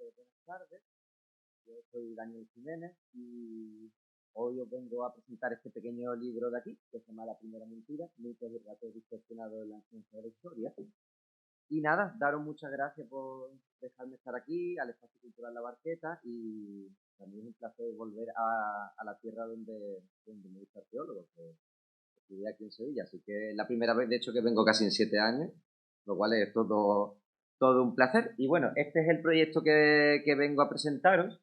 Buenas tardes, yo soy Daniel Jiménez y hoy os vengo a presentar este pequeño libro de aquí, que se llama La primera mentira, mitos y relatos distorsionados de la ciencia de la historia. Y nada, daros muchas gracias por dejarme estar aquí, al Espacio Cultural La Barqueta, y también es un placer volver a la tierra donde me hice arqueólogo, que estudié aquí en Sevilla. Así que es la primera vez, de hecho, que vengo casi en 7 años, lo cual es todo un placer. Y bueno, este es el proyecto que vengo a presentaros.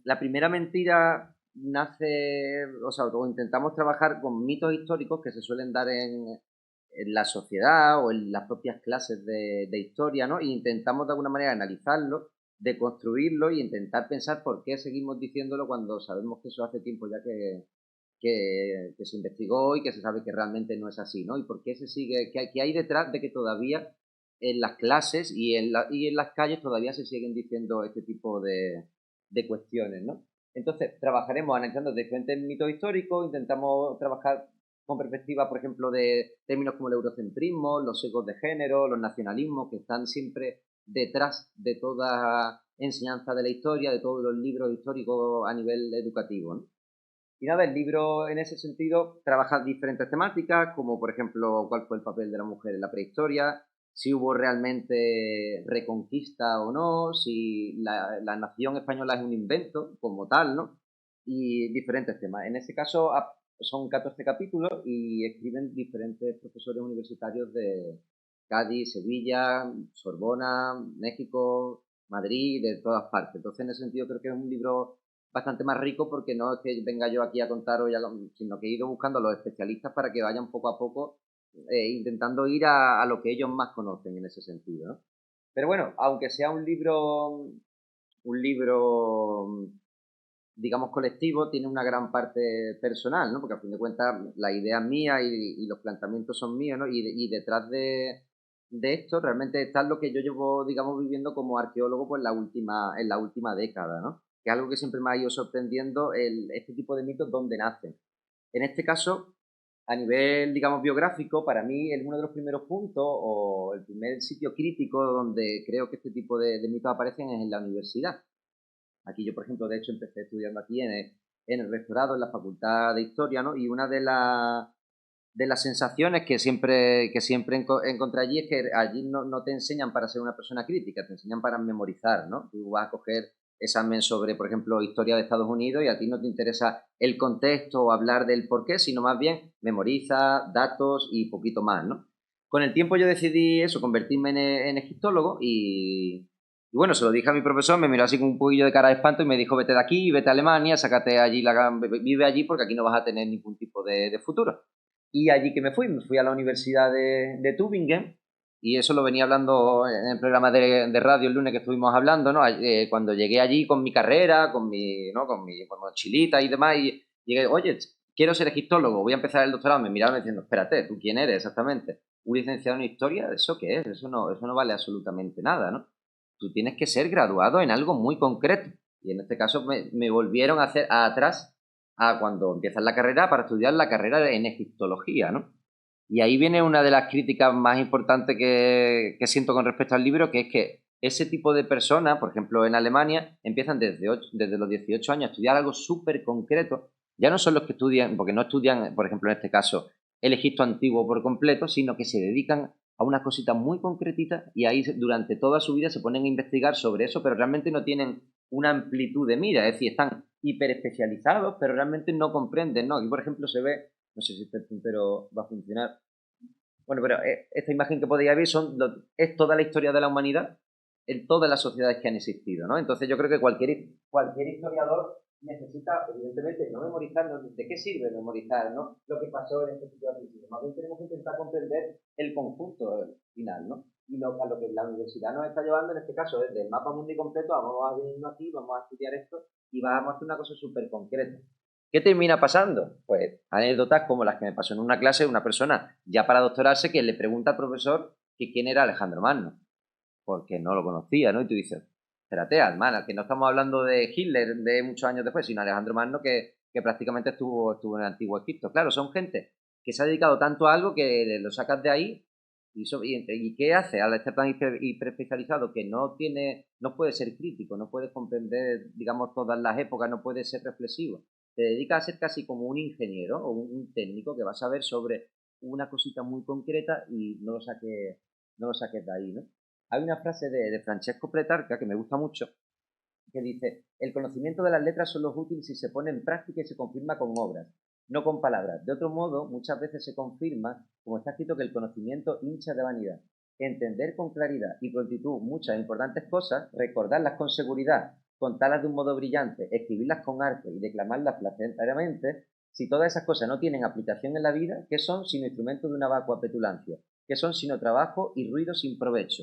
La primera mentira nace, o intentamos trabajar con mitos históricos que se suelen dar en la sociedad o en las propias clases de historia, ¿no? Y intentamos de alguna manera analizarlo, deconstruirlo y intentar pensar por qué seguimos diciéndolo cuando sabemos que eso hace tiempo ya que se investigó y que se sabe que realmente no es así, ¿no? Y por qué se sigue, qué hay detrás de que todavía en las clases y en las calles todavía se siguen diciendo este tipo de cuestiones, ¿no? Entonces, trabajaremos analizando diferentes mitos históricos, intentamos trabajar con perspectiva, por ejemplo, de términos como el eurocentrismo, los sesgos de género, los nacionalismos, que están siempre detrás de toda enseñanza de la historia, de todos los libros históricos a nivel educativo, ¿no? Y nada, el libro en ese sentido trabaja diferentes temáticas, como por ejemplo cuál fue el papel de la mujer en la prehistoria, si hubo realmente reconquista o no, si la nación española es un invento como tal, ¿no? Y diferentes temas. En ese caso son 14 capítulos y escriben diferentes profesores universitarios de Cádiz, Sevilla, Sorbona, México, Madrid, de todas partes. Entonces, en ese sentido creo que es un libro bastante más rico porque no es que venga yo aquí a contaros, sino que he ido buscando a los especialistas para que vayan poco a poco intentando ir a lo que ellos más conocen en ese sentido, ¿no? Pero bueno, aunque sea un libro, digamos, colectivo, tiene una gran parte personal, ¿no? Porque a fin de cuentas la idea es mía y los planteamientos son míos, ¿no? Y detrás de esto realmente está lo que yo llevo, digamos, viviendo como arqueólogo pues en la última década, ¿no? Que es algo que siempre me ha ido sorprendiendo este tipo de mitos donde nacen. En este caso, a nivel, digamos, biográfico, para mí uno de los primeros puntos o el primer sitio crítico donde creo que este tipo de mitos aparecen es en la universidad. Aquí yo, por ejemplo, de hecho, empecé estudiando aquí en el rectorado, en la Facultad de Historia, ¿no? Y una de las sensaciones que siempre encontré allí es que allí no te enseñan para ser una persona crítica, te enseñan para memorizar, ¿no? Tú vas a coger examen sobre, por ejemplo, historia de Estados Unidos y a ti no te interesa el contexto o hablar del por qué, sino más bien memoriza datos y poquito más, ¿no? Con el tiempo yo decidí eso, convertirme en egiptólogo y bueno, se lo dije a mi profesor, me miró así con un poquillo de cara de espanto y me dijo, vete de aquí, vete a Alemania, sácate allí, vive allí porque aquí no vas a tener ningún tipo de futuro. Y allí que me fui a la Universidad de Tübingen y eso lo venía hablando en el programa de radio el lunes que estuvimos hablando, ¿no? Cuando llegué allí con mi carrera, con mi mochilita y demás, y llegué, oye, quiero ser egiptólogo, voy a empezar el doctorado, me miraron diciendo, espérate, ¿tú quién eres exactamente? ¿Un licenciado en historia? ¿Eso qué es? Eso no vale absolutamente nada, ¿no? Tú tienes que ser graduado en algo muy concreto. Y en este caso me volvieron a hacer atrás a cuando empiezas la carrera para estudiar la carrera en egiptología, ¿no? Y ahí viene una de las críticas más importantes que siento con respecto al libro, que es que ese tipo de personas, por ejemplo en Alemania, empiezan desde los 18 años a estudiar algo súper concreto. Ya no son los que estudian, porque no estudian, por ejemplo en este caso, el Egipto antiguo por completo, sino que se dedican a una cosita muy concretita y ahí durante toda su vida se ponen a investigar sobre eso, pero realmente no tienen una amplitud de mira, es decir, están hiperespecializados, pero realmente no comprenden, ¿no? Aquí, por ejemplo, se ve, no sé si este puntero va a funcionar, bueno, pero esta imagen que podéis ver es toda la historia de la humanidad en todas las sociedades que han existido, ¿no? Entonces yo creo que cualquier historiador necesita, evidentemente, no memorizar, ¿de qué sirve memorizar, ¿no? Lo que pasó en este sitio al principio. Más bien tenemos que intentar comprender el conjunto final, ¿no? Y a lo que la universidad nos está llevando en este caso es del mapa mundi completo, vamos a venirnos aquí, vamos a estudiar esto y vamos a hacer una cosa súper concreta. ¿Qué termina pasando? Pues anécdotas como las que me pasó en una clase de una persona ya para doctorarse que le pregunta al profesor que quién era Alejandro Magno, porque no lo conocía, ¿no? Y tú dices, espérate, hermana, que no estamos hablando de Hitler de muchos años después, sino Alejandro Magno que prácticamente estuvo en el antiguo Egipto. Claro, son gente que se ha dedicado tanto a algo que lo sacas de ahí ¿Y qué hace al estar tan hiperespecializado? Que no puede ser crítico, no puede comprender, digamos, todas las épocas, no puede ser reflexivo. Te dedica a ser casi como un ingeniero o un técnico que va a saber sobre una cosita muy concreta y no lo saques de ahí, ¿no? Hay una frase de Francesco Petrarca que me gusta mucho, que dice: el conocimiento de las letras solo es útil si se pone en práctica y se confirma con obras, no con palabras. De otro modo, muchas veces se confirma, como está escrito, que el conocimiento hincha de vanidad. Entender con claridad y prontitud muchas importantes cosas, recordarlas con seguridad, contarlas de un modo brillante, escribirlas con arte y declamarlas placenteramente, si todas esas cosas no tienen aplicación en la vida, ¿qué son sino instrumentos de una vacua petulancia? ¿Qué son sino trabajo y ruido sin provecho?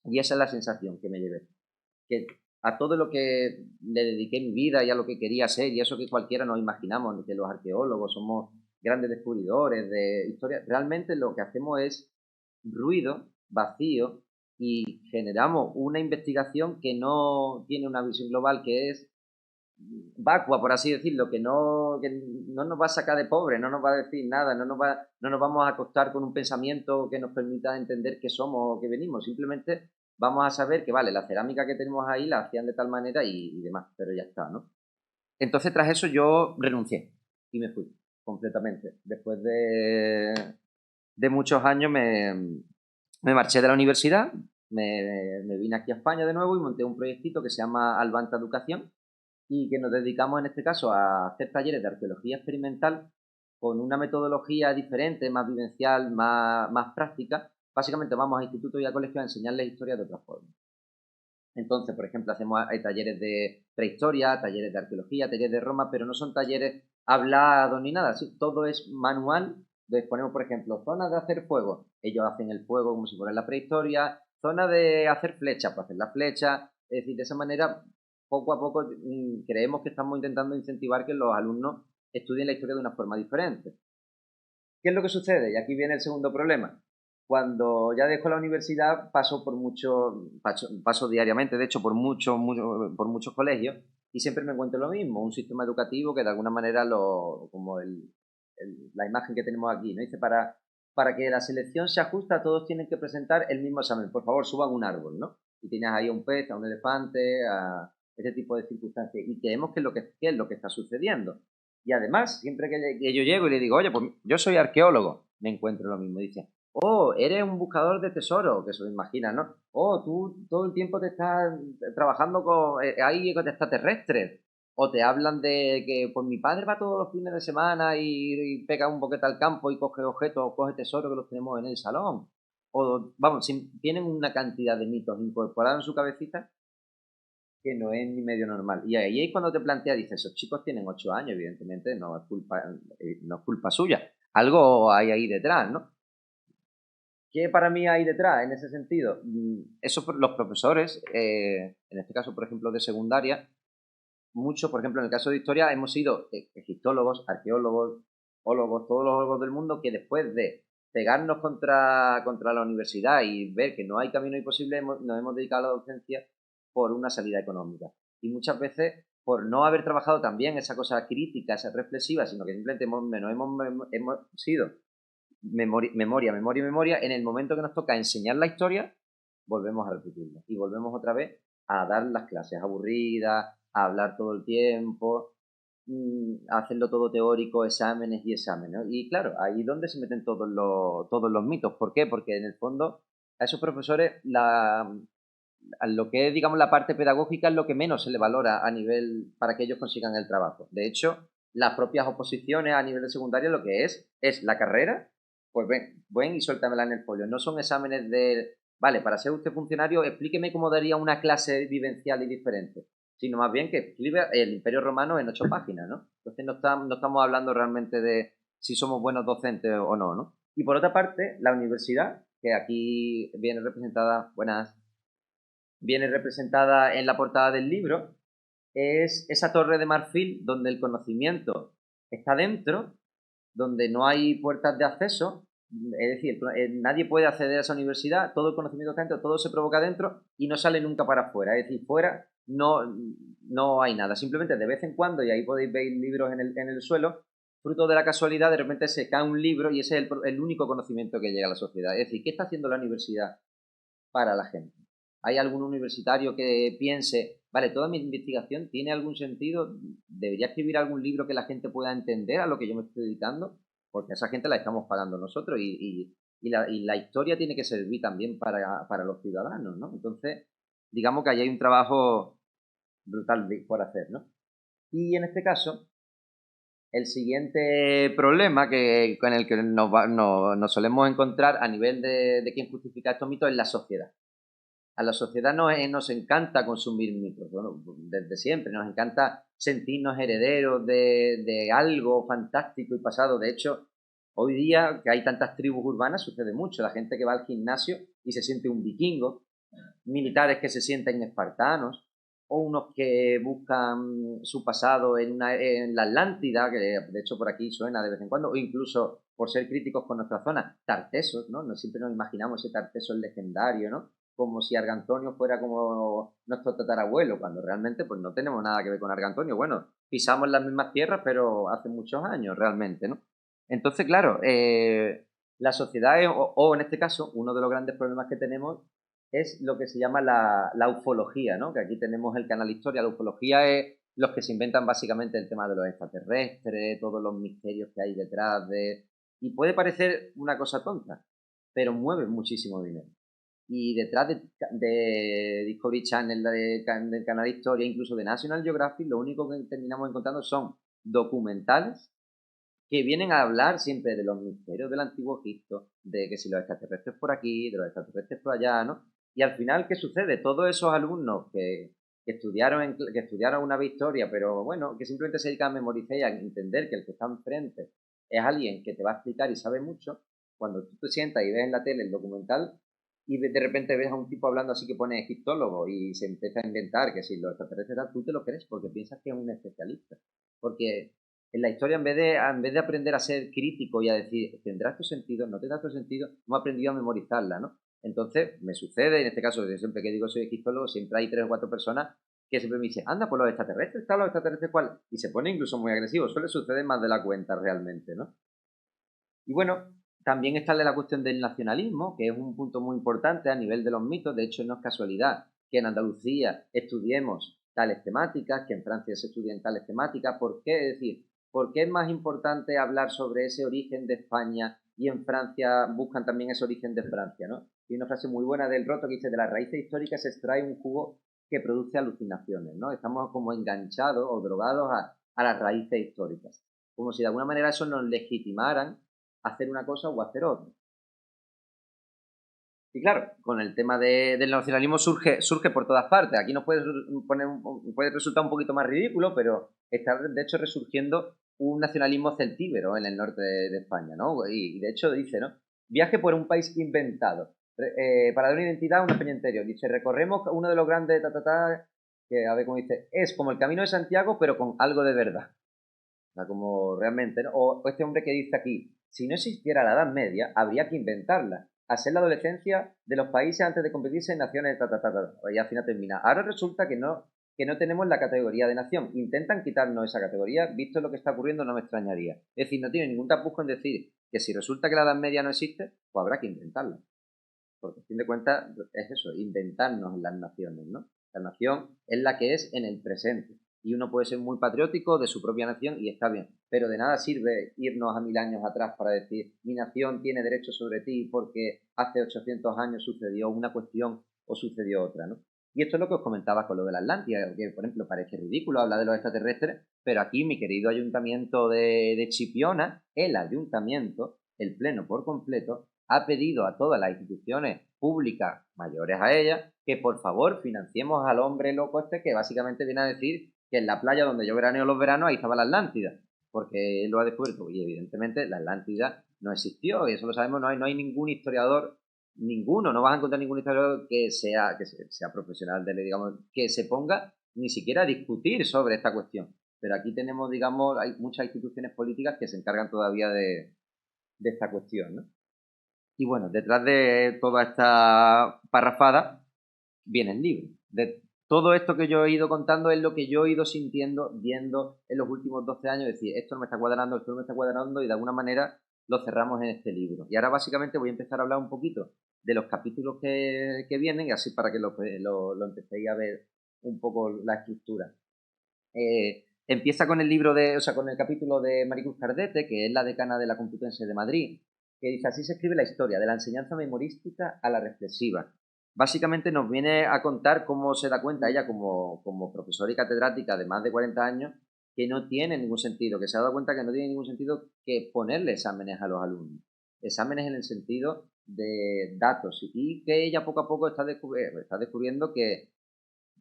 Y esa es la sensación que me llevé. Que a todo lo que le dediqué mi vida y a lo que quería ser, y eso que cualquiera nos imaginamos, que los arqueólogos somos grandes descubridores de historia, realmente lo que hacemos es ruido, vacío, y generamos una investigación que no tiene una visión global, que es vacua, por así decirlo, que no nos va a sacar de pobre, no nos va a decir nada, no nos vamos a acostar con un pensamiento que nos permita entender qué somos o qué venimos. Simplemente vamos a saber que, vale, la cerámica que tenemos ahí la hacían de tal manera y demás, pero ya está, ¿no? Entonces, tras eso, yo renuncié y me fui completamente. Después de muchos años me marché de la universidad, me vine aquí a España de nuevo y monté un proyectito que se llama Albanta Educación, y que nos dedicamos en este caso a hacer talleres de arqueología experimental con una metodología diferente, más vivencial, más práctica. Básicamente vamos a institutos y a colegios a enseñarles historia de otra forma. Entonces, por ejemplo, hay talleres de prehistoria, talleres de arqueología, talleres de Roma, pero no son talleres hablados ni nada, ¿sí? Todo es manual. Les ponemos, por ejemplo, zonas de hacer fuego. Ellos hacen el fuego como si fuera la prehistoria. Zona de hacer flechas, pues hacen las flechas. Es decir, de esa manera, poco a poco, creemos que estamos intentando incentivar que los alumnos estudien la historia de una forma diferente. ¿Qué es lo que sucede? Y aquí viene el segundo problema. Cuando ya dejo la universidad, paso diariamente, de hecho, por muchos colegios, y siempre me encuentro lo mismo, un sistema educativo que de alguna manera, como la imagen que tenemos aquí, ¿no? Dice: para que la selección se ajuste, todos tienen que presentar el mismo examen. Por favor, suban un árbol, ¿no? Y tienes ahí a un pez, a un elefante, a ese tipo de circunstancias. Y creemos que qué es lo que está sucediendo. Y además, siempre que yo llego y le digo: oye, pues yo soy arqueólogo, me encuentro lo mismo. Dice: oh, eres un buscador de tesoros, que se lo imagina, ¿no? Oh, tú todo el tiempo te estás trabajando ahí con extraterrestres. O te hablan de que, pues mi padre va todos los fines de semana y pega un boquete al campo y coge objetos, coge tesoros que los tenemos en el salón. O, vamos, tienen una cantidad de mitos incorporados en su cabecita que no es ni medio normal. Y ahí es cuando te planteas, dices: esos chicos tienen 8 años, evidentemente no es culpa suya. Algo hay ahí detrás, ¿no? ¿Qué para mí hay detrás en ese sentido? Los profesores, en este caso, por ejemplo, de secundaria, muchos, por ejemplo, en el caso de historia, hemos sido egiptólogos, arqueólogos, ólogos, todos los ólogos del mundo, que después de pegarnos contra la universidad y ver que no hay camino imposible, nos hemos dedicado a la docencia por una salida económica. Y muchas veces por no haber trabajado también esa cosa crítica, esa reflexiva, sino que simplemente hemos sido memoria. En el momento que nos toca enseñar la historia, volvemos a repetirla. Y volvemos otra vez a dar las clases aburridas, a hablar todo el tiempo, a hacerlo todo teórico, exámenes y exámenes, ¿no? Y claro, ahí es donde se meten todos los mitos. ¿Por qué? Porque en el fondo a esos profesores a lo que es, digamos, la parte pedagógica es lo que menos se le valora a nivel para que ellos consigan el trabajo. De hecho, las propias oposiciones a nivel de secundaria lo que es la carrera. Pues ven y suéltamela en el folio. No son exámenes vale, para ser usted funcionario, explíqueme cómo daría una clase vivencial y diferente, sino más bien que escribe el Imperio Romano en 8 páginas, ¿no? Entonces no estamos hablando realmente de si somos buenos docentes o no, ¿no? Y por otra parte, la universidad, que aquí viene representada en la portada del libro, es esa torre de marfil donde el conocimiento está dentro, donde no hay puertas de acceso, es decir, nadie puede acceder a esa universidad, todo el conocimiento está dentro, todo se provoca dentro y no sale nunca para afuera, es decir, fuera no hay nada, simplemente de vez en cuando, y ahí podéis ver libros en el suelo, fruto de la casualidad, de repente se cae un libro y ese es el único conocimiento que llega a la sociedad. Es decir, ¿qué está haciendo la universidad para la gente? ¿Hay algún universitario que piense, vale, toda mi investigación tiene algún sentido? ¿Debería escribir algún libro que la gente pueda entender a lo que yo me estoy dedicando? Porque a esa gente la estamos pagando nosotros y la historia tiene que servir también para los ciudadanos, ¿no? Entonces, digamos que ahí hay un trabajo brutal por hacer, ¿no? Y en este caso, el siguiente problema con el que nos solemos encontrar a nivel de quién justifica estos mitos es la sociedad. A la sociedad nos encanta consumir mitos, bueno, desde siempre, nos encanta sentirnos herederos de algo fantástico y pasado. De hecho, hoy día que hay tantas tribus urbanas sucede mucho. La gente que va al gimnasio y se siente un vikingo, militares que se sienten espartanos, o unos que buscan su pasado en la Atlántida, que de hecho por aquí suena de vez en cuando, o incluso por ser críticos con nuestra zona, Tartesos, ¿no? Siempre nos imaginamos ese Tartesos legendario, ¿no? Como si Argantonio fuera como nuestro tatarabuelo, cuando realmente pues no tenemos nada que ver con Argantonio. Bueno, pisamos las mismas tierras, pero hace muchos años realmente, ¿no? Entonces, claro, la sociedad, o en este caso, uno de los grandes problemas que tenemos es lo que se llama la ufología, ¿no? Que aquí tenemos el canal Historia. La ufología es los que se inventan básicamente el tema de los extraterrestres, todos los misterios que hay detrás de... Y puede parecer una cosa tonta, pero mueve muchísimo dinero. Y detrás de Discovery Channel, del canal Historia, incluso de National Geographic, lo único que terminamos encontrando son documentales que vienen a hablar siempre de los misterios del Antiguo Egipto, de que si los extraterrestres por aquí, de los extraterrestres por allá, ¿no? Y al final, ¿qué sucede? Todos esos alumnos que estudiaron una historia, pero bueno, que simplemente se dedican a memorizar y a entender que el que está enfrente es alguien que te va a explicar y sabe mucho, cuando tú te sientas y ves en la tele el documental y de repente ves a un tipo hablando así que pone egiptólogo y se empieza a inventar que si los extraterrestres, tú te lo crees porque piensas que es un especialista. Porque en la historia, en vez de aprender a ser crítico y a decir, ¿tendrá estos sentido? ¿No tendrá estos sentido? Hemos aprendido a memorizarla, ¿no? Entonces, me sucede, en este caso, yo siempre que digo soy egiptólogo, siempre hay 3 o 4 personas que siempre me dicen, anda, pues los extraterrestres, ¿están los extraterrestres cuál? Y se pone incluso muy agresivo, suele suceder más de la cuenta realmente, ¿no? Y bueno, también está la cuestión del nacionalismo, que es un punto muy importante a nivel de los mitos. De hecho, no es casualidad que en Andalucía estudiemos tales temáticas, que en Francia se estudien tales temáticas. ¿Por qué? Es decir, ¿por qué es más importante hablar sobre ese origen de España y en Francia buscan también ese origen de Francia, ¿no? Y una frase muy buena del Roto que dice, de las raíces históricas se extrae un jugo que produce alucinaciones, ¿no? Estamos como enganchados o drogados a las raíces históricas. Como si de alguna manera eso nos legitimaran hacer una cosa o hacer otra. Y claro, con el tema del nacionalismo surge por todas partes. Aquí nos puede resultar un poquito más ridículo, pero está de hecho resurgiendo un nacionalismo celtíbero en el norte de España, ¿no? Y de hecho dice, ¿no? Viaje por un país inventado. Para dar una identidad a una España interior. Dice, recorremos uno de los grandes, que a ver cómo dice, es como el Camino de Santiago, pero con algo de verdad. O sea, como realmente, ¿no? O este hombre que dice aquí, si no existiera la Edad Media, habría que inventarla. Hacer la adolescencia de los países antes de convertirse en naciones, y al final termina. Ahora resulta que no tenemos la categoría de nación. Intentan quitarnos esa categoría, visto lo que está ocurriendo no me extrañaría. Es decir, no tiene ningún tapujo en decir que si resulta que la Edad Media no existe, pues habrá que inventarla. Porque a fin de cuentas es eso, inventarnos las naciones, ¿no? La nación es la que es en el presente. Y uno puede ser muy patriótico de su propia nación y está bien. Pero de nada sirve irnos a 1000 años atrás para decir mi nación tiene derecho sobre ti porque hace 800 años sucedió una cuestión o sucedió otra, ¿no? Y esto es lo que os comentaba con lo de la Atlántida, que por ejemplo parece ridículo hablar de los extraterrestres, pero aquí mi querido ayuntamiento de Chipiona, el ayuntamiento, el pleno por completo, ha pedido a todas las instituciones públicas mayores a ellas que por favor financiemos al hombre loco este que básicamente viene a decir que en la playa donde yo veraneo los veranos ahí estaba la Atlántida, porque él lo ha descubierto y evidentemente la Atlántida no existió y eso lo sabemos, no hay ningún historiador, ninguno, no vas a encontrar ningún historiador que sea profesional digamos, que se ponga ni siquiera a discutir sobre esta cuestión. Pero aquí tenemos, digamos, hay muchas instituciones políticas que se encargan todavía de esta cuestión, ¿no? Y bueno, detrás de toda esta parrafada viene el libro. todo esto que yo he ido contando es lo que yo he ido sintiendo, viendo en los últimos 12 años, decir, esto no me está cuadrando, esto no me está cuadrando, y de alguna manera lo cerramos en este libro. Y ahora básicamente voy a empezar a hablar un poquito de los capítulos que vienen, y así para que lo empecéis a ver un poco la estructura. Empieza con el con el capítulo de Maricruz Cardete, que es la decana de la Complutense de Madrid, que dice: así se escribe la historia, de la enseñanza memorística a la reflexiva. Básicamente nos viene a contar cómo se da cuenta ella, como profesora y catedrática de más de 40 años, que no tiene ningún sentido, que se ha dado cuenta que no tiene ningún sentido que ponerle exámenes a los alumnos. Exámenes en el sentido de datos, y que ella poco a poco está descubriendo que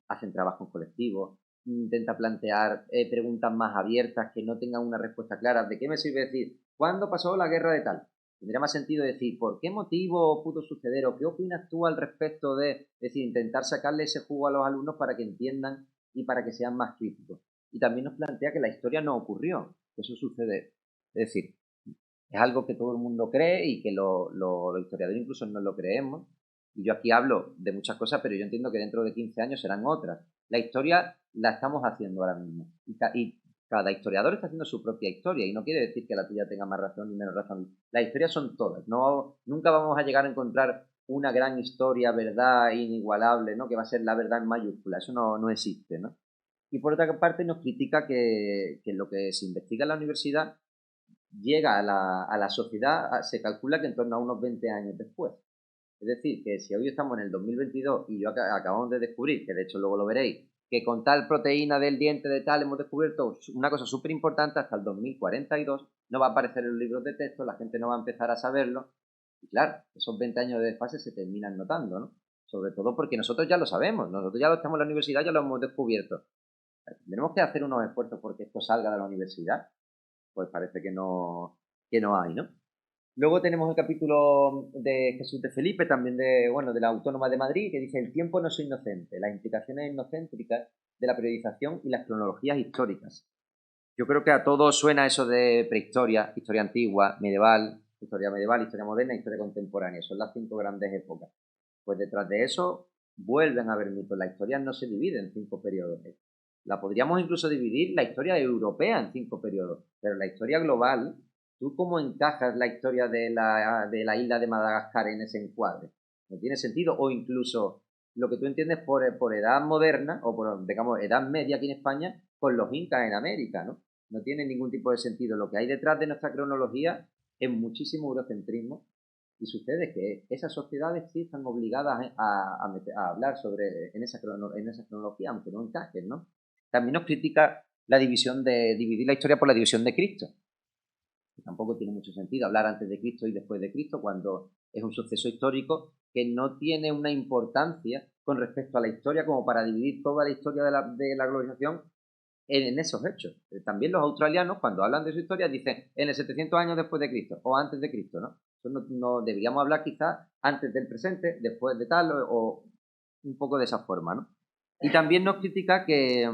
hacen trabajos colectivos, intenta plantear preguntas más abiertas que no tengan una respuesta clara. ¿De qué me sirve decir cuándo pasó la guerra de tal? Tendría más sentido decir por qué motivo pudo suceder o qué opinas tú al respecto de, es decir, intentar sacarle ese jugo a los alumnos para que entiendan y para que sean más críticos. Y también nos plantea que la historia no ocurrió, que eso sucede. Es decir, es algo que todo el mundo cree y que los historiadores incluso no lo creemos. Y yo aquí hablo de muchas cosas, pero yo entiendo que dentro de 15 años serán otras. La historia la estamos haciendo ahora mismo. Y cada historiador está haciendo su propia historia. Y no quiere decir que la tuya tenga más razón ni menos razón. Las historias son todas. No, nunca vamos a llegar a encontrar una gran historia, verdad inigualable, ¿no? Que va a ser la verdad en mayúscula. Eso no existe, ¿no? Y por otra parte nos critica que lo que se investiga en la universidad llega a la sociedad, se calcula que en torno a unos 20 años después. Es decir, que si hoy estamos en el 2022 y yo acabamos de descubrir, que de hecho luego lo veréis, que con tal proteína del diente de tal hemos descubierto una cosa súper importante, hasta el 2042 no va a aparecer en los libros de texto, la gente no va a empezar a saberlo. Y claro, esos 20 años de desfase se terminan notando, ¿no? Sobre todo porque nosotros ya lo sabemos, nosotros ya lo estamos en la universidad, ya lo hemos descubierto. Tenemos que hacer unos esfuerzos porque esto salga de la universidad. Pues parece que no hay, ¿no? Luego tenemos el capítulo de Jesús de Felipe, también de la Autónoma de Madrid, que dice: el tiempo no es inocente, las implicaciones etnocéntricas de la periodización y las cronologías históricas. Yo creo que a todos suena eso de prehistoria, historia antigua, medieval, historia moderna, historia contemporánea. Son las 5 grandes épocas. Pues detrás de eso vuelven a haber mitos. La historia no se divide en 5 periodos. La podríamos incluso dividir la historia europea en 5 periodos, pero la historia global, ¿tú cómo encajas la historia de la isla de Madagascar en ese encuadre? No tiene sentido. O incluso lo que tú entiendes por edad moderna, o por, digamos, edad media aquí en España, con los incas en América, ¿no? No tiene ningún tipo de sentido. Lo que hay detrás de nuestra cronología es muchísimo eurocentrismo, y sucede que esas sociedades sí están obligadas a hablar en esa cronología, aunque no encajen, ¿no? También nos critica la dividir la historia por la división de Cristo. Que tampoco tiene mucho sentido hablar antes de Cristo y después de Cristo cuando es un suceso histórico que no tiene una importancia con respecto a la historia como para dividir toda la historia de la globalización en esos hechos. También los australianos, cuando hablan de su historia, dicen en el 700 años después de Cristo o antes de Cristo, ¿no? Entonces no deberíamos hablar quizás antes del presente, después de tal, o un poco de esa forma, ¿no? Y también nos critica que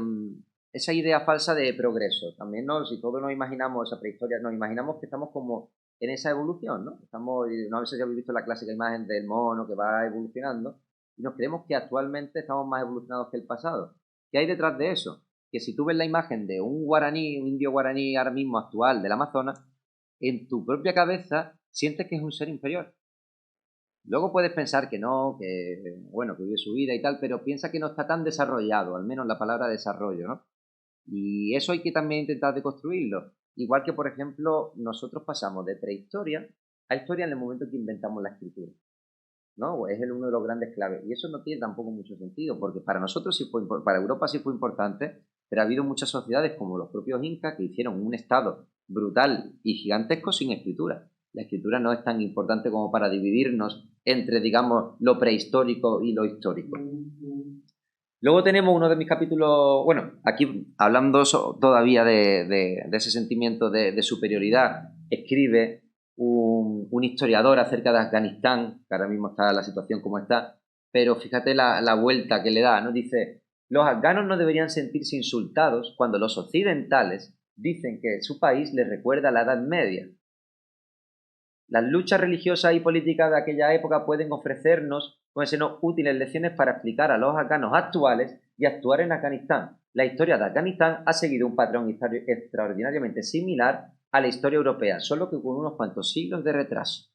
esa idea falsa de progreso. También, si todos nos imaginamos esa prehistoria, nos imaginamos que estamos como en esa evolución, ¿no? No sé si habéis visto la clásica imagen del mono que va evolucionando, y nos creemos que actualmente estamos más evolucionados que el pasado. ¿Qué hay detrás de eso? Que si tú ves la imagen de un indio guaraní ahora mismo actual del Amazonas, en tu propia cabeza sientes que es un ser inferior. Luego puedes pensar que no, que vive su vida y tal, pero piensa que no está tan desarrollado, al menos la palabra desarrollo, ¿no? Y eso hay que también intentar deconstruirlo. Igual que, por ejemplo, nosotros pasamos de prehistoria a historia en el momento en que inventamos la escritura, ¿no? Es uno de los grandes claves. Y eso no tiene tampoco mucho sentido, porque para nosotros sí para Europa sí fue importante, pero ha habido muchas sociedades como los propios incas que hicieron un estado brutal y gigantesco sin escritura. La escritura no es tan importante como para dividirnos entre, digamos, lo prehistórico y lo histórico. Luego tenemos uno de mis capítulos, bueno, aquí hablando todavía de ese sentimiento de superioridad, escribe un historiador acerca de Afganistán, que ahora mismo está la situación como está, pero fíjate la vuelta que le da, ¿no? Dice: los afganos no deberían sentirse insultados cuando los occidentales dicen que su país les recuerda a la Edad Media. Las luchas religiosas y políticas de aquella época pueden ofrecernos, útiles lecciones para explicar a los afganos actuales y actuar en Afganistán. La historia de Afganistán ha seguido un patrón extraordinariamente similar a la historia europea, solo que con unos cuantos siglos de retraso.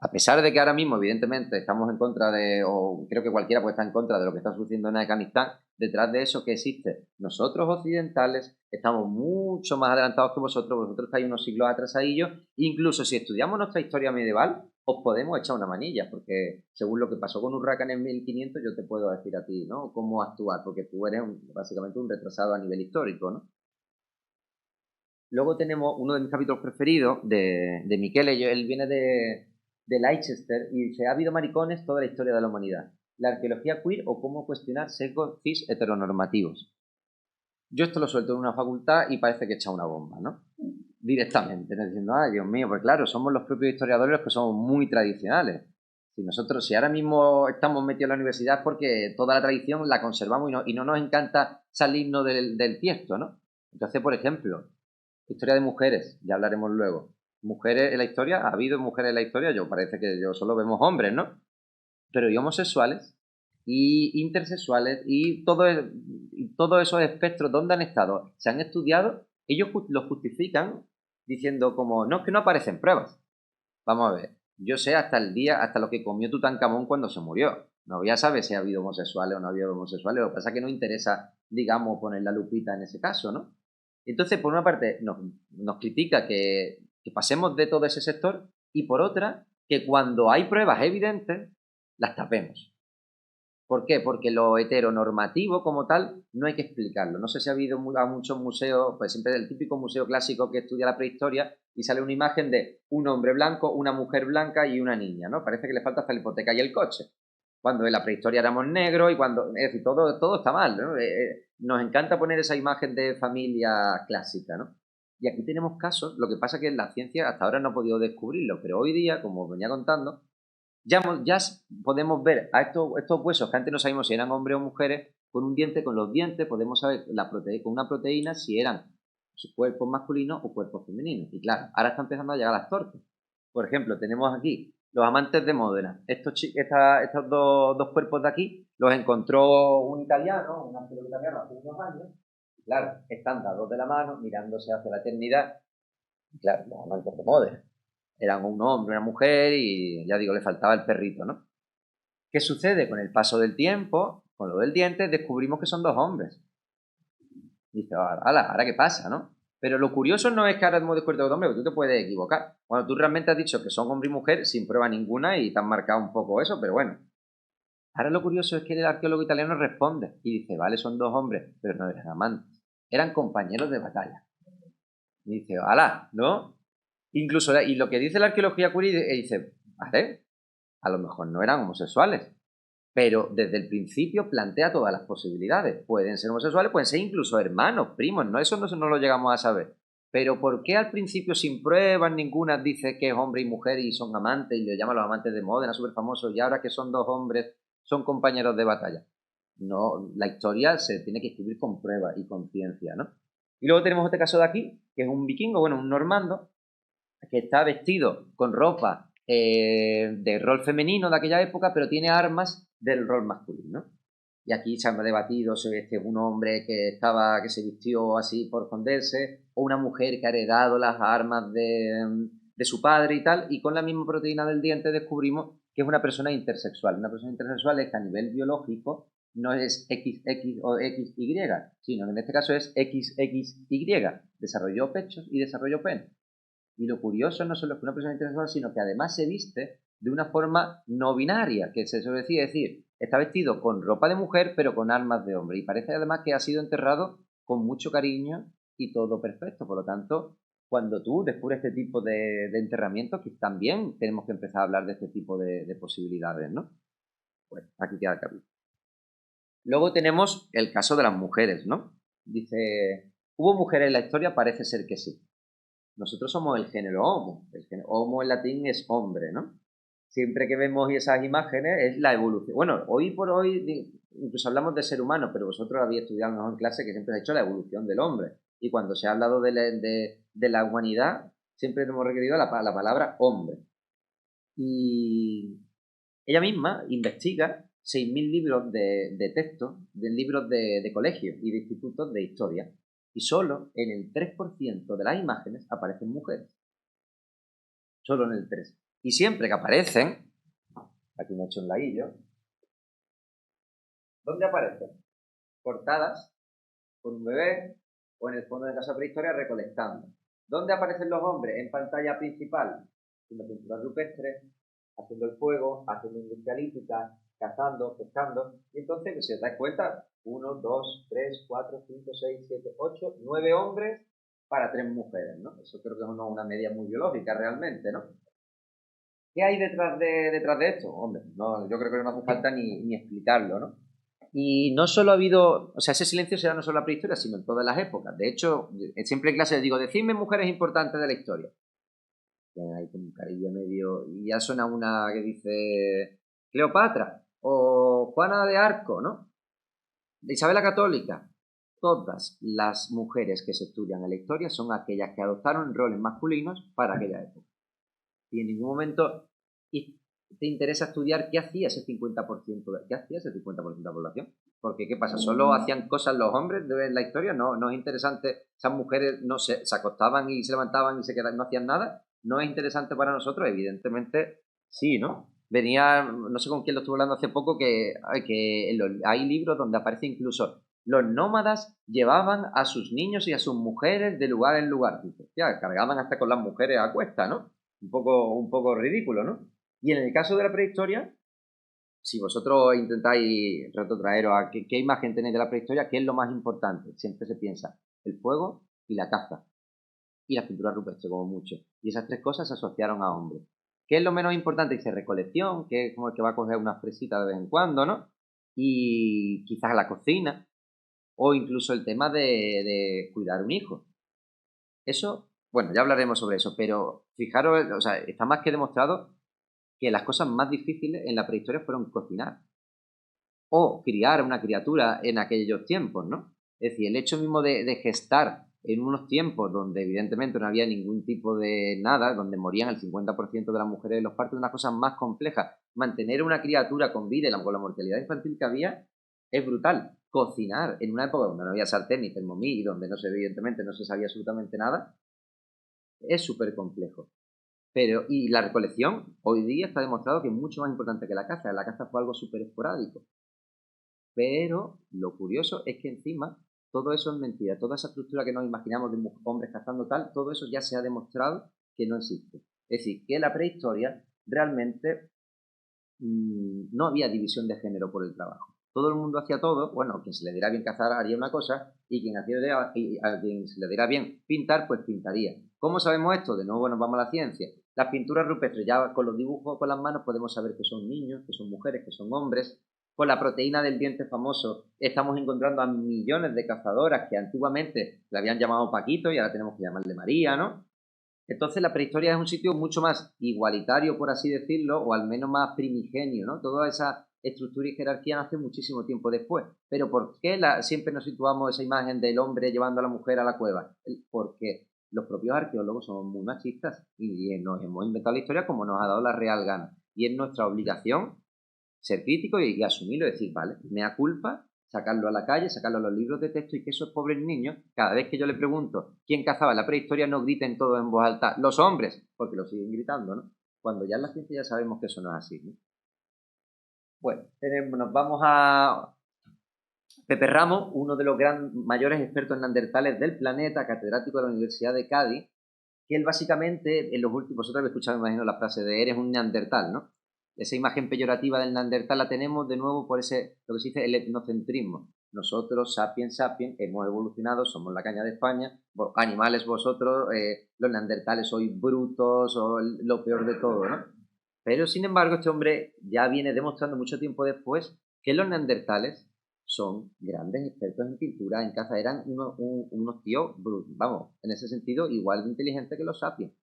A pesar de que ahora mismo, evidentemente, estamos en contra de, o creo que cualquiera puede estar en contra de lo que está sucediendo en Afganistán, detrás de eso, ¿qué existe? Nosotros occidentales estamos mucho más adelantados que vosotros estáis unos siglos atrasadillos, incluso si estudiamos nuestra historia medieval, os podemos echar una manilla, porque según lo que pasó con Urraca en 1500, yo te puedo decir a ti, ¿no? Cómo actuar, porque tú eres básicamente un retrasado a nivel histórico, ¿no? Luego tenemos uno de mis capítulos preferidos de Michele, él viene de Leicester y dice, ha habido maricones toda la historia de la humanidad. La arqueología queer o cómo cuestionar sesgos cis heteronormativos. Yo esto lo suelto en una facultad y parece que echa una bomba, ¿no? Directamente, ¿no? Diciendo, ay, Dios mío, pues claro, somos los propios historiadores los que somos muy tradicionales. Si ahora mismo estamos metidos en la universidad es porque toda la tradición la conservamos y no nos encanta salirnos del tiesto, ¿no? Entonces, por ejemplo, historia de mujeres, ya hablaremos luego. Mujeres en la historia, ha habido mujeres en la historia, parece que yo solo vemos hombres, ¿no? Pero y homosexuales, y intersexuales, y todos esos espectros, ¿dónde han estado? Se han estudiado, ellos los justifican diciendo como, no, es que no aparecen pruebas. Vamos a ver, yo sé hasta lo que comió Tutankamón cuando se murió. No, ya sabes si ha habido homosexuales o no ha habido homosexuales, lo que pasa es que no interesa, digamos, poner la lupita en ese caso, ¿no? Entonces, por una parte, nos critica que pasemos de todo ese sector y por otra, que cuando hay pruebas evidentes, las tapemos. ¿Por qué? Porque lo heteronormativo como tal no hay que explicarlo. No sé si ha habido a muchos museos, pues siempre el típico museo clásico que estudia la prehistoria y sale una imagen de un hombre blanco, una mujer blanca y una niña, ¿no? Parece que le falta hasta la hipoteca y el coche. Cuando en la prehistoria éramos negros y cuando... Es decir, todo está mal, ¿no? Nos encanta poner esa imagen de familia clásica, ¿no? Y aquí tenemos casos, lo que pasa es que la ciencia hasta ahora no ha podido descubrirlo, pero hoy día, como os venía contando, ya podemos ver a estos huesos que antes no sabíamos si eran hombres o mujeres, con los dientes podemos saber con una proteína si eran cuerpos masculinos o cuerpos femeninos. Y claro, ahora está empezando a llegar las tortas. Por ejemplo, tenemos aquí los amantes de Módena. Estos dos cuerpos de aquí los encontró un arqueólogo italiano hace unos años. Y claro, están dados de la mano, mirándose hacia la eternidad. Y claro, los amantes de Módena. Eran un hombre, una mujer y ya digo, le faltaba el perrito, ¿no? ¿Qué sucede? Con el paso del tiempo, con lo del diente, descubrimos que son dos hombres. Y dice, ¿ahora qué pasa, no? Pero lo curioso no es que ahora hemos descubierto dos hombres, porque tú te puedes equivocar. Cuando tú realmente has dicho que son hombre y mujer sin prueba ninguna y te han marcado un poco eso, pero bueno. Ahora lo curioso es que el arqueólogo italiano responde y dice, vale, son dos hombres, pero no eran amantes, eran compañeros de batalla. Y dice, ¿no? Incluso, y lo que dice la arqueología queer dice, vale, a lo mejor no eran homosexuales, pero desde el principio plantea todas las posibilidades. Pueden ser homosexuales, pueden ser incluso hermanos, primos, ¿no? Eso no lo llegamos a saber. Pero ¿por qué al principio sin pruebas ninguna dice que es hombre y mujer y son amantes y le llaman los amantes de Módena, súper famosos, y ahora que son dos hombres son compañeros de batalla? No, la historia se tiene que escribir con pruebas y con ciencia, ¿no? Y luego tenemos este caso de aquí, que es un vikingo, bueno, un normando, que está vestido con ropa de rol femenino de aquella época, pero tiene armas del rol masculino. Y aquí se ha debatido si este es un hombre que se vistió así por esconderse, o una mujer que ha heredado las armas de su padre y tal, y con la misma proteína del diente descubrimos que es una persona intersexual. Una persona intersexual es que a nivel biológico no es XX o XY, sino en este caso es XXY. Desarrolló pechos y desarrolló pene. Y lo curioso no solo es que una persona intersexual, sino que además se viste de una forma no binaria, que se suele decir, está vestido con ropa de mujer, pero con armas de hombre. Y parece además que ha sido enterrado con mucho cariño y todo perfecto. Por lo tanto, cuando tú descubres este tipo de enterramientos, que también tenemos que empezar a hablar de este tipo de posibilidades, ¿no? Pues aquí queda el capítulo. Luego tenemos el caso de las mujeres, ¿no? Dice, ¿hubo mujeres en la historia? Parece ser que sí. Nosotros somos el género homo. El género homo en latín es hombre, ¿no? Siempre que vemos esas imágenes es la evolución. Bueno, hoy por hoy incluso hablamos de ser humano, pero vosotros habéis estudiado en clase que siempre se ha hecho la evolución del hombre. Y cuando se ha hablado de la humanidad, siempre hemos requerido la palabra hombre. Y ella misma investiga 6.000 libros de texto, de libros de colegios y de institutos de historia, y solo en el 3% de las imágenes aparecen mujeres. Solo en el 3%. Y siempre que aparecen, aquí me he hecho un laguillo, ¿dónde aparecen? Cortadas con un bebé o en el fondo de casa prehistoria recolectando. ¿Dónde aparecen los hombres? En pantalla principal, haciendo pinturas rupestres, haciendo el fuego, haciendo industria lítica, cazando, pescando. Y entonces, pues, si os dais cuenta, 1, 2, 3, 4, 5, 6, 7, 8, 9 hombres para 3 mujeres, ¿no? Eso creo que es una media muy biológica realmente, ¿no? ¿Qué hay detrás de esto? Hombre, no, yo creo que no hace falta ni explicarlo, ¿no? Y no solo ha habido, o sea, ese silencio se da no solo en la prehistoria, sino en todas las épocas. De hecho, siempre en clase digo, decidme mujeres importantes de la historia. Hay como un carillo medio, y ya suena una que dice Cleopatra, o Juana de Arco, ¿no? De Isabel la Católica. Todas las mujeres que se estudian en la historia son aquellas que adoptaron roles masculinos para aquella época. Y en ningún momento te interesa estudiar qué hacía ese 50% de la población. Porque, ¿qué pasa? ¿Solo hacían cosas los hombres de la historia? No es interesante. Esas mujeres no se acostaban y se levantaban y se quedaban, no hacían nada. ¿No es interesante para nosotros? Evidentemente sí, ¿no? Venía, no sé con quién lo estuve hablando hace poco, que hay libros donde aparece incluso los nómadas llevaban a sus niños y a sus mujeres de lugar en lugar. Ya, cargaban hasta con las mujeres a cuesta, ¿no? Un poco ridículo, ¿no? Y en el caso de la prehistoria, si vosotros intentáis retrotraeros a qué imagen tenéis de la prehistoria, ¿qué es lo más importante? Siempre se piensa el fuego y la caza. Y la pintura rupestre, como mucho. Y esas 3 cosas se asociaron a hombres. ¿Qué es lo menos importante? Dice recolección, que es como el que va a coger unas fresitas de vez en cuando, ¿no? Y quizás la cocina, o incluso el tema de cuidar un hijo. Eso, bueno, ya hablaremos sobre eso, pero fijaros, o sea, está más que demostrado que las cosas más difíciles en la prehistoria fueron cocinar o criar una criatura en aquellos tiempos, ¿no? Es decir, el hecho mismo de gestar en unos tiempos donde evidentemente no había ningún tipo de nada, donde morían el 50% de las mujeres de los partos, una cosa más compleja. Mantener una criatura con vida y con la mortalidad infantil que había es brutal. Cocinar en una época donde no había sartén ni Thermomix y donde evidentemente no se sabía absolutamente nada, es súper complejo. Y la recolección, hoy día está demostrado que es mucho más importante que la caza. La caza fue algo súper esporádico. Pero lo curioso es que encima todo eso es mentira. Toda esa estructura que nos imaginamos de hombres cazando tal, todo eso ya se ha demostrado que no existe. Es decir, que en la prehistoria realmente no había división de género por el trabajo. Todo el mundo hacía todo. Bueno, quien se le diera bien cazar haría una cosa y a quien se le diera bien pintar, pues pintaría. ¿Cómo sabemos esto? De nuevo nos vamos a la ciencia. Las pinturas rupestres, ya con los dibujos con las manos podemos saber que son niños, que son mujeres, que son hombres. Con la proteína del diente famoso estamos encontrando a millones de cazadoras que antiguamente le habían llamado Paquito y ahora tenemos que llamarle María, ¿no? Entonces la prehistoria es un sitio mucho más igualitario, por así decirlo, o al menos más primigenio, ¿no? Toda esa estructura y jerarquía nace muchísimo tiempo después. Pero ¿por qué siempre nos situamos esa imagen del hombre llevando a la mujer a la cueva? Porque los propios arqueólogos somos muy machistas y nos hemos inventado la historia como nos ha dado la real gana. Y es nuestra obligación ser crítico y asumirlo y decir, vale, mea culpa, sacarlo a la calle, sacarlo a los libros de texto y que esos pobres niños, cada vez que yo le pregunto quién cazaba en la prehistoria, no griten todos en voz alta, los hombres, porque lo siguen gritando, ¿no? Cuando ya en la ciencia ya sabemos que eso no es así, ¿no? Bueno, nos vamos a Pepe Ramos, uno de los mayores expertos en neandertales del planeta, catedrático de la Universidad de Cádiz, que él básicamente, en los últimos, vosotros habéis escuchado, me imagino, la frase de eres un neandertal, ¿no? Esa imagen peyorativa del neandertal la tenemos de nuevo por lo que se dice el etnocentrismo. Nosotros, sapiens sapiens, hemos evolucionado, somos la caña de España, animales vosotros, los neandertales sois brutos o lo peor de todo, ¿no? Pero sin embargo, este hombre ya viene demostrando mucho tiempo después que los neandertales son grandes expertos en pintura, en caza, eran unos tíos, vamos, en ese sentido, igual de inteligentes que los sapiens.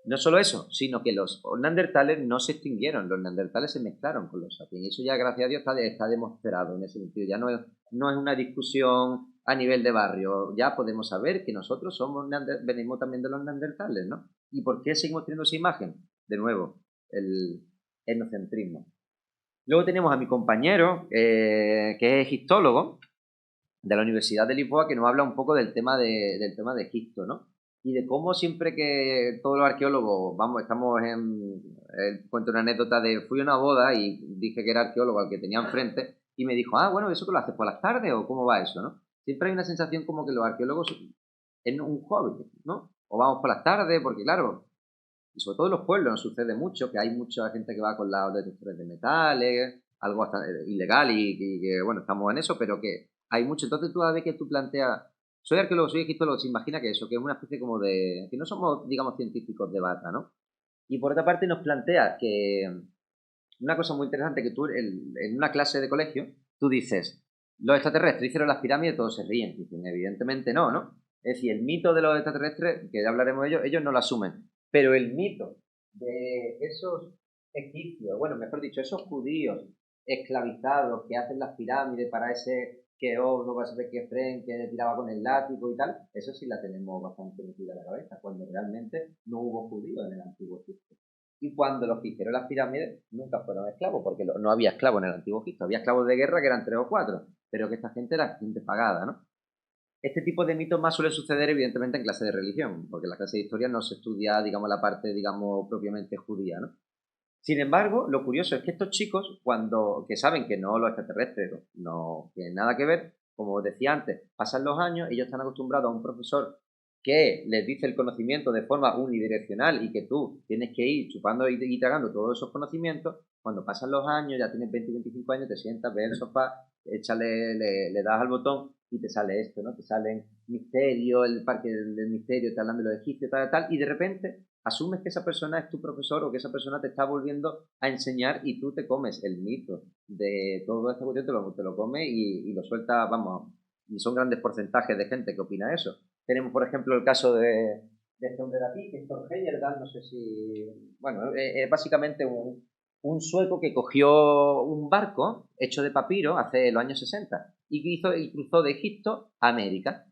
No solo eso, sino que los neandertales no se extinguieron, los neandertales se mezclaron con los sapiens. Y eso ya, gracias a Dios, está demostrado en ese sentido. Ya no es una discusión a nivel de barrio. Ya podemos saber que nosotros venimos también de los neandertales, ¿no? ¿Y por qué seguimos teniendo esa imagen? De nuevo, el etnocentrismo. Luego tenemos a mi compañero, que es egiptólogo, de la Universidad de Lisboa, que nos habla un poco del tema de Egipto, ¿no? Y de cómo siempre que todos los arqueólogos, vamos, estamos en, cuento una anécdota de, fui a una boda y dije que era arqueólogo al que tenía enfrente, y me dijo, ah, bueno, ¿eso que lo haces por las tardes o cómo va eso, no? Siempre hay una sensación como que los arqueólogos es un hobby, ¿no? O vamos por las tardes, porque claro, y sobre todo en los pueblos nos sucede mucho, que hay mucha gente que va con los detectores de metales, algo bastante ilegal y que, bueno, estamos en eso, pero que hay mucho. Entonces tú a ver que tú planteas, soy arqueólogo, soy egiptólogo, se imagina que eso, que es una especie como de, que no somos, digamos, científicos de bata, ¿no? Y por otra parte nos plantea que una cosa muy interesante, que tú en una clase de colegio, tú dices, los extraterrestres hicieron las pirámides, todos se ríen, dicen, evidentemente no, ¿no? Es decir, el mito de los extraterrestres, que ya hablaremos de ellos no lo asumen. Pero el mito de esos egipcios, bueno, mejor dicho, esos judíos esclavizados que hacen las pirámides para ese que no va a saber qué Fren, que tiraba con el látigo y tal, eso sí la tenemos bastante metida en la cabeza, cuando realmente no hubo judíos en el antiguo Egipto. Y cuando los que hicieron las pirámides nunca fueron esclavos, porque no había esclavos en el antiguo Egipto, había esclavos de guerra que eran 3 o 4, pero que esta gente era gente pagada, ¿no? Este tipo de mitos más suele suceder evidentemente en clase de religión, porque en la clase de historia no se estudia, digamos, la parte, digamos, propiamente judía, ¿no? Sin embargo, lo curioso es que estos chicos, cuando que saben que no los extraterrestres no tienen nada que ver, como decía antes, pasan los años, ellos están acostumbrados a un profesor que les dice el conocimiento de forma unidireccional y que tú tienes que ir chupando y tragando todos esos conocimientos. Cuando pasan los años, ya tienes 20, 25 años, te sientas, ves el sofá, le das al botón y te sale esto, ¿no? Te salen misterio, el parque del misterio, te hablan de los egipcios, tal, y de repente asumes que esa persona es tu profesor o que esa persona te está volviendo a enseñar y tú te comes el mito de todo este cuestión, te lo comes y lo sueltas, vamos, y son grandes porcentajes de gente que opina eso. Tenemos, por ejemplo, el caso de este hombre de aquí, que es Thor Heyerdahl, no sé si, bueno, es básicamente un sueco que cogió un barco hecho de papiro hace los años 60 y cruzó de Egipto a América.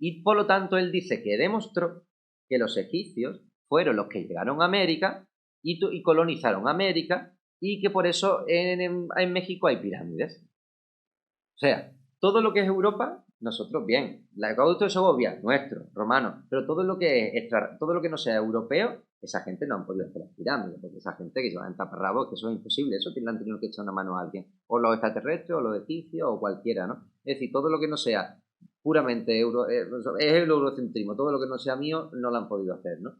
Y por lo tanto él dice que demostró que los egipcios fueron los que llegaron a América y colonizaron América y que por eso en México hay pirámides. O sea, todo lo que es Europa, nosotros bien. La Acueducto de Segovia, nuestro, romano. Pero todo lo que no sea europeo, esa gente no han podido hacer las pirámides, porque esa gente que se va en taparrabos, que eso es imposible, eso le han tenido que echar una mano a alguien. O los extraterrestres, o los egipcios, o cualquiera, ¿no? Es decir, todo lo que no sea puramente es el eurocentrismo, todo lo que no sea mío no lo han podido hacer, ¿no?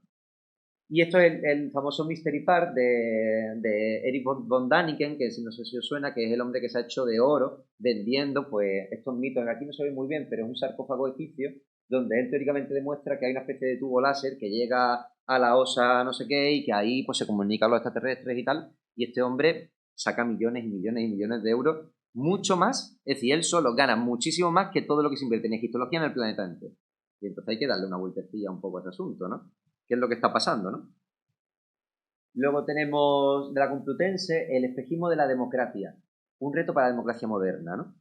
Y esto es el famoso Mystery Park de Eric von Daniken, que si no sé si os suena, que es el hombre que se ha hecho de oro vendiendo pues estos mitos. Aquí no se ve muy bien, pero es un sarcófago egipcio donde él teóricamente demuestra que hay una especie de tubo láser que llega a la osa no sé qué y que ahí pues se comunican los extraterrestres y tal. Y este hombre saca millones y millones y millones de euros, mucho más, es decir, él solo gana muchísimo más que todo lo que se invierte en egiptología en el planeta entero. Y entonces hay que darle una vueltecilla un poco a este asunto, ¿no? ¿Qué es lo que está pasando, no? Luego tenemos de la Complutense el espejismo de la democracia, un reto para la democracia moderna, ¿no?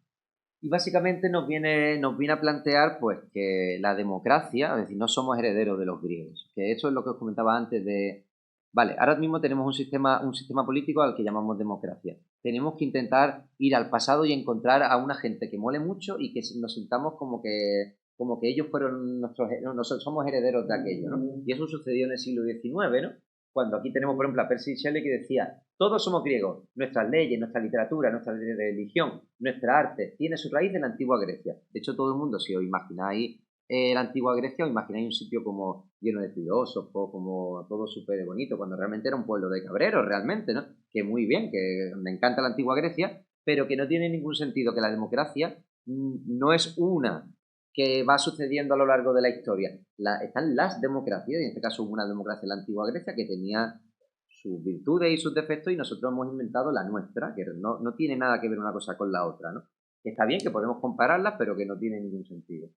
Y básicamente nos viene a plantear pues que la democracia, es decir, no somos herederos de los griegos, que eso es lo que os comentaba antes de, vale, ahora mismo tenemos un sistema político al que llamamos democracia. Tenemos que intentar ir al pasado y encontrar a una gente que mole mucho y que nos sintamos como que ellos fueron nosotros somos herederos de aquello, ¿no? Y eso sucedió en el siglo XIX, ¿no? Cuando aquí tenemos, por ejemplo, a Percy Shelley que decía, todos somos griegos, nuestras leyes, nuestra literatura, nuestra religión, nuestra arte, tiene su raíz en la antigua Grecia. De hecho, todo el mundo, si os imagináis la antigua Grecia, os imagináis un sitio como lleno de filósofos, como todo súper bonito, cuando realmente era un pueblo de cabreros, realmente, ¿no? Que muy bien, que me encanta la antigua Grecia, pero que no tiene ningún sentido que la democracia no es una que va sucediendo a lo largo de la historia. Están las democracias, y en este caso hubo una democracia en la antigua Grecia que tenía sus virtudes y sus defectos y nosotros hemos inventado la nuestra, que no tiene nada que ver una cosa con la otra, ¿no? Que está bien, que podemos compararlas, pero que no tiene ningún sentido.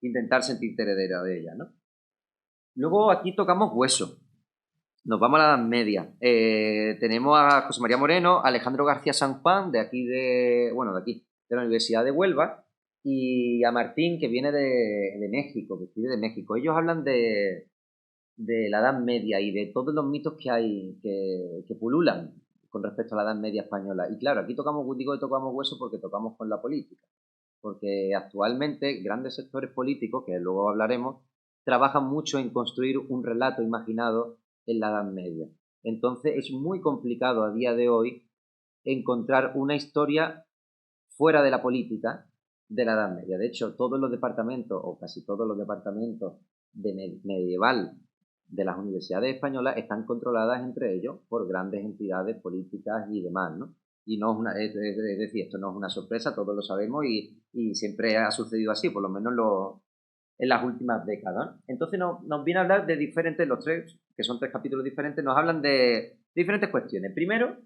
Intentar sentirte heredera de ellas, ¿no? Luego aquí tocamos hueso. Nos vamos a la Edad Media. Tenemos a José María Moreno, Alejandro García San Juan, de la Universidad de Huelva, y a Martín, que viene de México, que escribe de México. Ellos hablan de la Edad Media y de todos los mitos que hay, que pululan. con respecto a la Edad Media española. Y claro, aquí digo que tocamos hueso porque tocamos con la política. Porque actualmente grandes sectores políticos, que luego hablaremos, trabajan mucho en construir un relato imaginado en la Edad Media. Entonces es muy complicado a día de hoy encontrar una historia fuera de la política de la Edad Media. De hecho, todos los departamentos, o casi todos los departamentos de medieval de las universidades españolas están controladas entre ellos por grandes entidades políticas y demás, ¿no? Y no es una, es decir, esto no es una sorpresa, todos lo sabemos y siempre ha sucedido así, por lo menos en las últimas décadas. Entonces nos viene a hablar de diferentes, los tres, que son tres capítulos diferentes, nos hablan de diferentes cuestiones. Primero,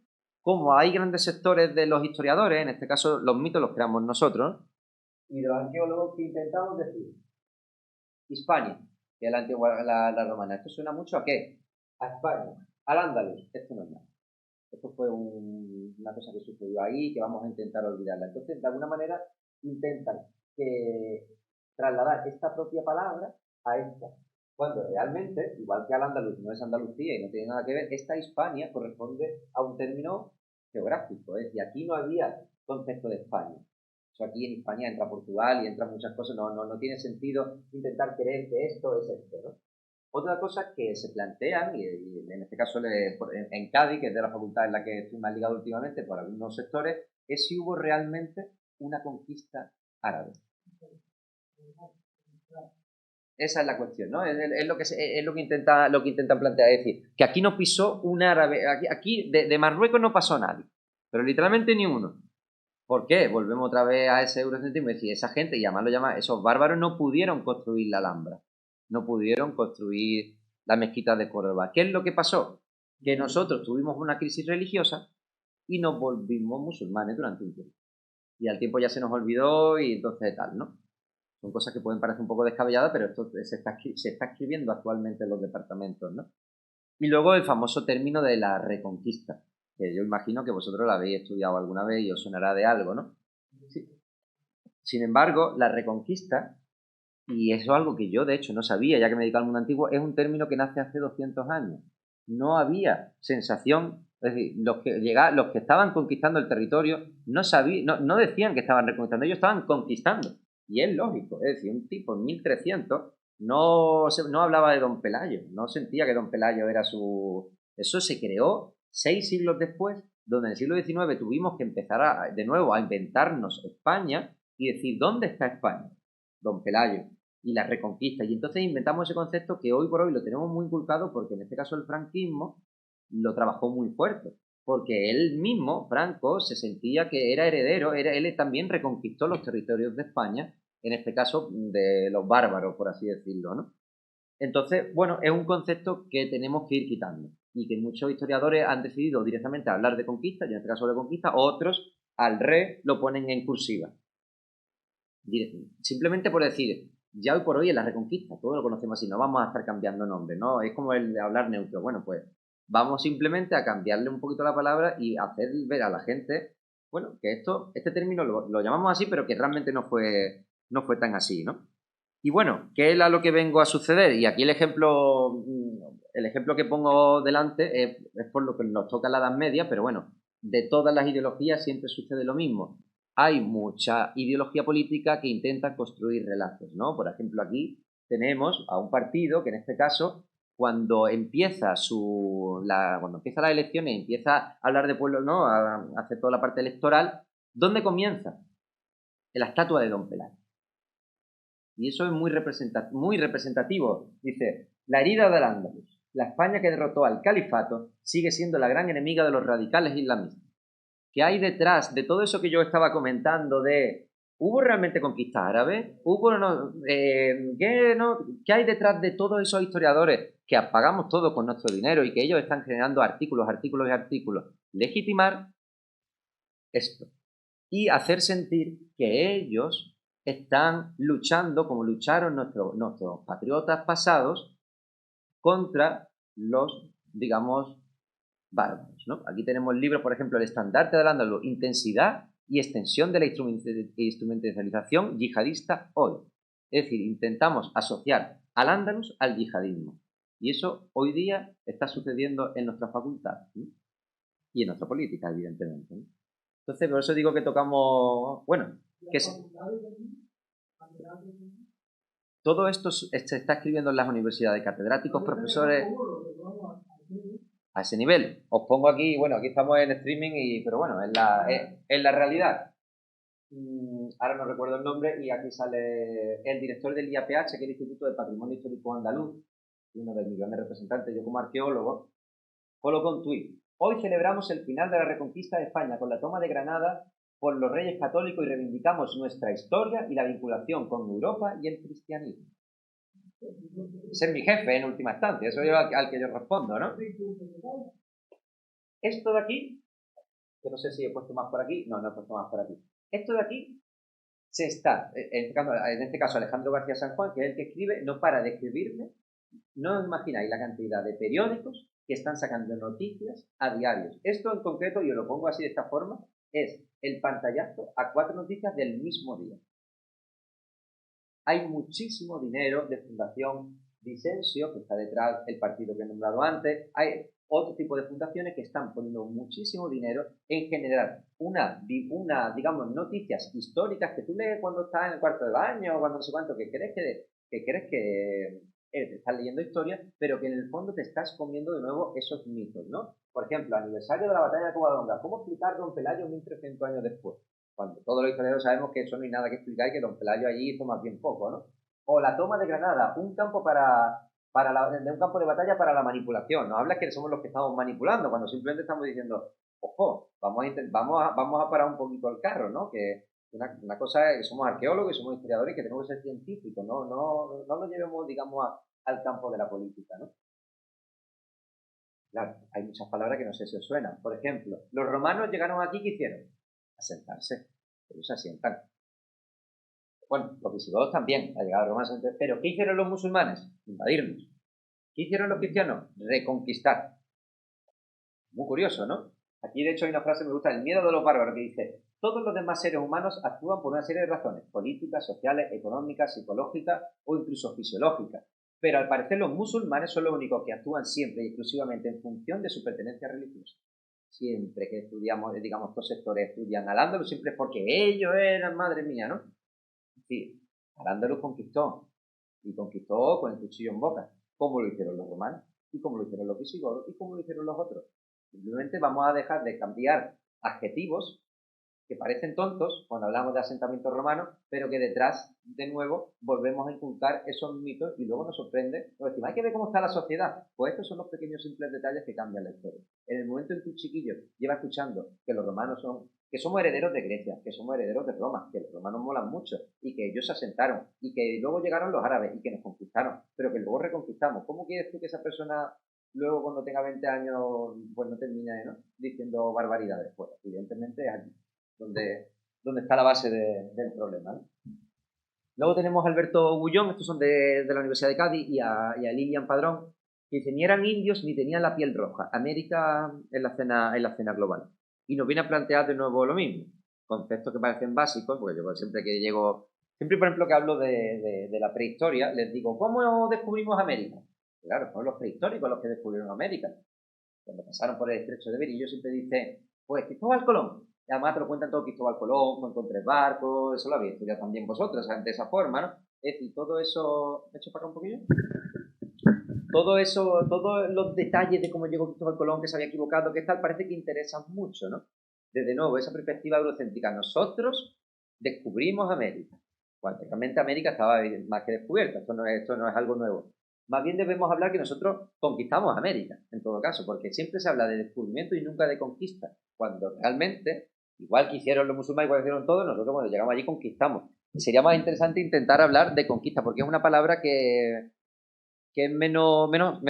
cómo hay grandes sectores de los historiadores, en este caso los mitos los creamos nosotros, y de los arqueólogos que intentamos decir Hispania, que es la antigua, la romana. ¿Esto suena mucho a qué? A España, al Andaluz. Esto no es nada. Esto fue una cosa que sucedió ahí que vamos a intentar olvidarla. Entonces, de alguna manera, intentan trasladar esta propia palabra a esta. Cuando realmente, igual que al andaluz no es Andalucía y no tiene nada que ver, esta Hispania corresponde a un término geográfico. Es decir, aquí no había concepto de España. O sea, aquí en España entra Portugal y entran muchas cosas. No tiene sentido intentar creer que esto es esto, ¿no? Otra cosa que se plantean, y en este caso en Cádiz, que es de la facultad en la que estoy más ligado últimamente por algunos sectores, es si hubo realmente una conquista árabe. Esa es la cuestión, ¿no? Es lo que intentan plantear, es decir, que aquí no pisó un árabe, aquí de Marruecos no pasó nadie, pero literalmente ni uno. ¿Por qué? Volvemos otra vez a ese eurocentrismo, es decir, esa gente, y además lo llama, esos bárbaros no pudieron construir la Alhambra, no pudieron construir la mezquita de Córdoba. ¿Qué es lo que pasó? Que nosotros tuvimos una crisis religiosa y nos volvimos musulmanes durante un tiempo. Y al tiempo ya se nos olvidó y entonces tal, ¿no? Son cosas que pueden parecer un poco descabelladas, pero esto se está escribiendo actualmente en los departamentos, ¿no? Y luego el famoso término de la reconquista, que yo imagino que vosotros la habéis estudiado alguna vez y os sonará de algo, ¿no? Sí. Sin embargo, la reconquista, y eso es algo que yo de hecho no sabía, ya que me dedico al mundo antiguo, es un término que nace hace 200 años. No había sensación, es decir, los que estaban conquistando el territorio no decían que estaban reconquistando, ellos estaban conquistando. Y es lógico, es decir, un tipo en 1300 no hablaba de Don Pelayo, no sentía que Don Pelayo era su... Eso se creó 6 siglos después, donde en el siglo XIX tuvimos que empezar de nuevo a inventarnos España y decir, ¿dónde está España? Don Pelayo y la reconquista. Y entonces inventamos ese concepto que hoy por hoy lo tenemos muy inculcado porque en este caso el franquismo lo trabajó muy fuerte. Porque él mismo, Franco, se sentía que era heredero, él también reconquistó los territorios de España, en este caso de los bárbaros, por así decirlo, ¿no? Entonces, bueno, es un concepto que tenemos que ir quitando y que muchos historiadores han decidido directamente hablar de conquista, y en este caso de conquista, otros al re lo ponen en cursiva. Simplemente por decir, ya hoy por hoy es la reconquista, todos lo conocemos así, no vamos a estar cambiando nombre, ¿no? Es como el de hablar neutro. Bueno, pues vamos simplemente a cambiarle un poquito la palabra y hacer ver a la gente, bueno, que este término lo llamamos así, pero que realmente no fue tan así, ¿no? Y bueno, ¿qué es a lo que vengo a suceder? Y aquí el ejemplo que pongo delante es por lo que nos toca la Edad Media, pero bueno, de todas las ideologías siempre sucede lo mismo. Hay mucha ideología política que intenta construir relatos, ¿no? Por ejemplo, aquí tenemos a un partido que en este caso, cuando empieza las elecciones y empieza a hablar de pueblo, ¿no? A hacer toda la parte electoral, ¿dónde comienza? En la estatua de Don Pelayo. Y eso es muy representativo. Dice, la herida del Andaluz, la España que derrotó al califato, sigue siendo la gran enemiga de los radicales islamistas. ¿Qué hay detrás de todo eso que yo estaba comentando de ¿hubo realmente conquista árabe? ¿Qué hay detrás de todos esos historiadores que pagamos todo con nuestro dinero y que ellos están generando artículos? Legitimar esto y hacer sentir que ellos están luchando como lucharon nuestros patriotas pasados contra los, digamos, bárbaros, ¿no? Aquí tenemos libros, por ejemplo, el estandarte del Andaluz, intensidad y extensión de la instrumentalización yihadista hoy. Es decir, intentamos asociar al Andaluz al yihadismo. Y eso hoy día está sucediendo en nuestra facultad, ¿sí? y en nuestra política, evidentemente, ¿no? Entonces, por eso digo que tocamos, bueno, que todo esto se está escribiendo en las universidades, catedráticos, profesores, a ese nivel. Os pongo aquí, bueno, aquí estamos en streaming, pero bueno, en la realidad. Ahora no recuerdo el nombre, y aquí sale el director del IAPH, que es el Instituto de Patrimonio Histórico Andaluz, uno de mis grandes representantes. Yo como arqueólogo coloco un tuit. Hoy celebramos el final de la reconquista de España con la toma de Granada por los reyes católicos y reivindicamos nuestra historia y la vinculación con Europa y el cristianismo. Ese es mi jefe en última instancia, eso es al que yo respondo, ¿no? Esto de aquí, que no sé si he puesto más por aquí, no he puesto más por aquí. Esto de aquí se está, en este caso Alejandro García San Juan, que es el que escribe, no para de escribirme. No os imagináis la cantidad de periódicos que están sacando noticias a diarios. Esto en concreto, y os lo pongo así de esta forma, es el pantallazo a 4 noticias del mismo día. Hay muchísimo dinero de Fundación Vicensio, que está detrás del partido que he nombrado antes. Hay otro tipo de fundaciones que están poniendo muchísimo dinero en generar digamos, noticias históricas que tú lees cuando estás en el cuarto de baño o cuando no sé cuánto, que crees que te estás leyendo historia, pero que en el fondo te estás comiendo de nuevo esos mitos, ¿no? Por ejemplo, aniversario de la batalla de Covadonga. ¿Cómo explicar Don Pelayo 1300 años después? Cuando todos los historiadores sabemos que eso no hay nada que explicar y que Don Pelayo allí hizo más bien poco, ¿no? O la toma de Granada, un campo un campo de batalla para la manipulación. Nos habla que somos los que estamos manipulando, cuando simplemente estamos diciendo, ojo, vamos a parar un poquito el carro, ¿no? Que una cosa es que somos arqueólogos y somos historiadores y que tenemos que ser científicos, no lo llevemos, digamos, al campo de la política, ¿no? Claro, hay muchas palabras que no sé si os suenan. Por ejemplo, los romanos llegaron aquí, ¿qué hicieron? Asentarse. Ellos se asientan. Bueno, los visigodos también, la llegada de los romanos. Pero ¿qué hicieron los musulmanes? Invadirnos. ¿Qué hicieron los cristianos? Reconquistar. Muy curioso, ¿no? Aquí, de hecho, hay una frase que me gusta, el miedo de los bárbaros, que dice, todos los demás seres humanos actúan por una serie de razones, políticas, sociales, económicas, psicológicas o incluso fisiológicas. Pero al parecer los musulmanes son los únicos que actúan siempre y exclusivamente en función de su pertenencia religiosa. Siempre que estudiamos, digamos, estos sectores estudian al Andalus, siempre es porque ellos eran, madre mía, ¿no? Es decir, al Andalus conquistó, y conquistó con el cuchillo en boca, como lo hicieron los romanos, y como lo hicieron los visigodos, y como lo hicieron los otros. Simplemente vamos a dejar de cambiar adjetivos que parecen tontos cuando hablamos de asentamientos romanos, pero que detrás, de nuevo, volvemos a inculcar esos mitos y luego nos sorprende. Nos decimos, hay que ver cómo está la sociedad. Pues estos son los pequeños simples detalles que cambian la historia. En el momento en que un chiquillo lleva escuchando que los romanos que somos herederos de Grecia, que somos herederos de Roma, que los romanos molan mucho y que ellos se asentaron y que luego llegaron los árabes y que nos conquistaron, pero que luego reconquistamos. ¿Cómo quieres tú que esa persona luego cuando tenga 20 años pues no termine, ¿no?, diciendo barbaridades? Pues evidentemente es aquí donde está la base del problema, ¿no? Luego tenemos a Alberto Bullón, estos son de la Universidad de Cádiz, y a Lilian Padrón, que dicen, ni eran indios ni tenían la piel roja. América en la escena global. Y nos viene a plantear de nuevo lo mismo. Conceptos que parecen básicos, porque yo siempre por ejemplo que hablo de la prehistoria, les digo, ¿cómo descubrimos América? Claro, fueron los prehistóricos los que descubrieron América. Cuando pasaron por el estrecho de Bering, yo siempre dice, pues Cristóbal Colón. Y además te lo cuentan todo Cristóbal Colón, con 3 barcos, eso lo habéis estudiado también vosotros, de esa forma, ¿no? Es decir, todo eso... ¿Me he hecho para acá un poquillo? Todo eso, todos los detalles de cómo llegó Cristóbal Colón, que se había equivocado, que tal, parece que interesan mucho, ¿no? Desde nuevo, esa perspectiva eurocéntrica. Nosotros descubrimos América. Cuando realmente América estaba más que descubierta, esto no es algo nuevo. Más bien debemos hablar que nosotros conquistamos América, en todo caso, porque siempre se habla de descubrimiento y nunca de conquista, cuando realmente, igual que hicieron los musulmanes, igual que hicieron todos, nosotros cuando llegamos allí conquistamos. Sería más interesante intentar hablar de conquista, porque es una palabra que es menos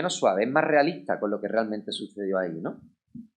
suave, es más realista con lo que realmente sucedió ahí, ¿no?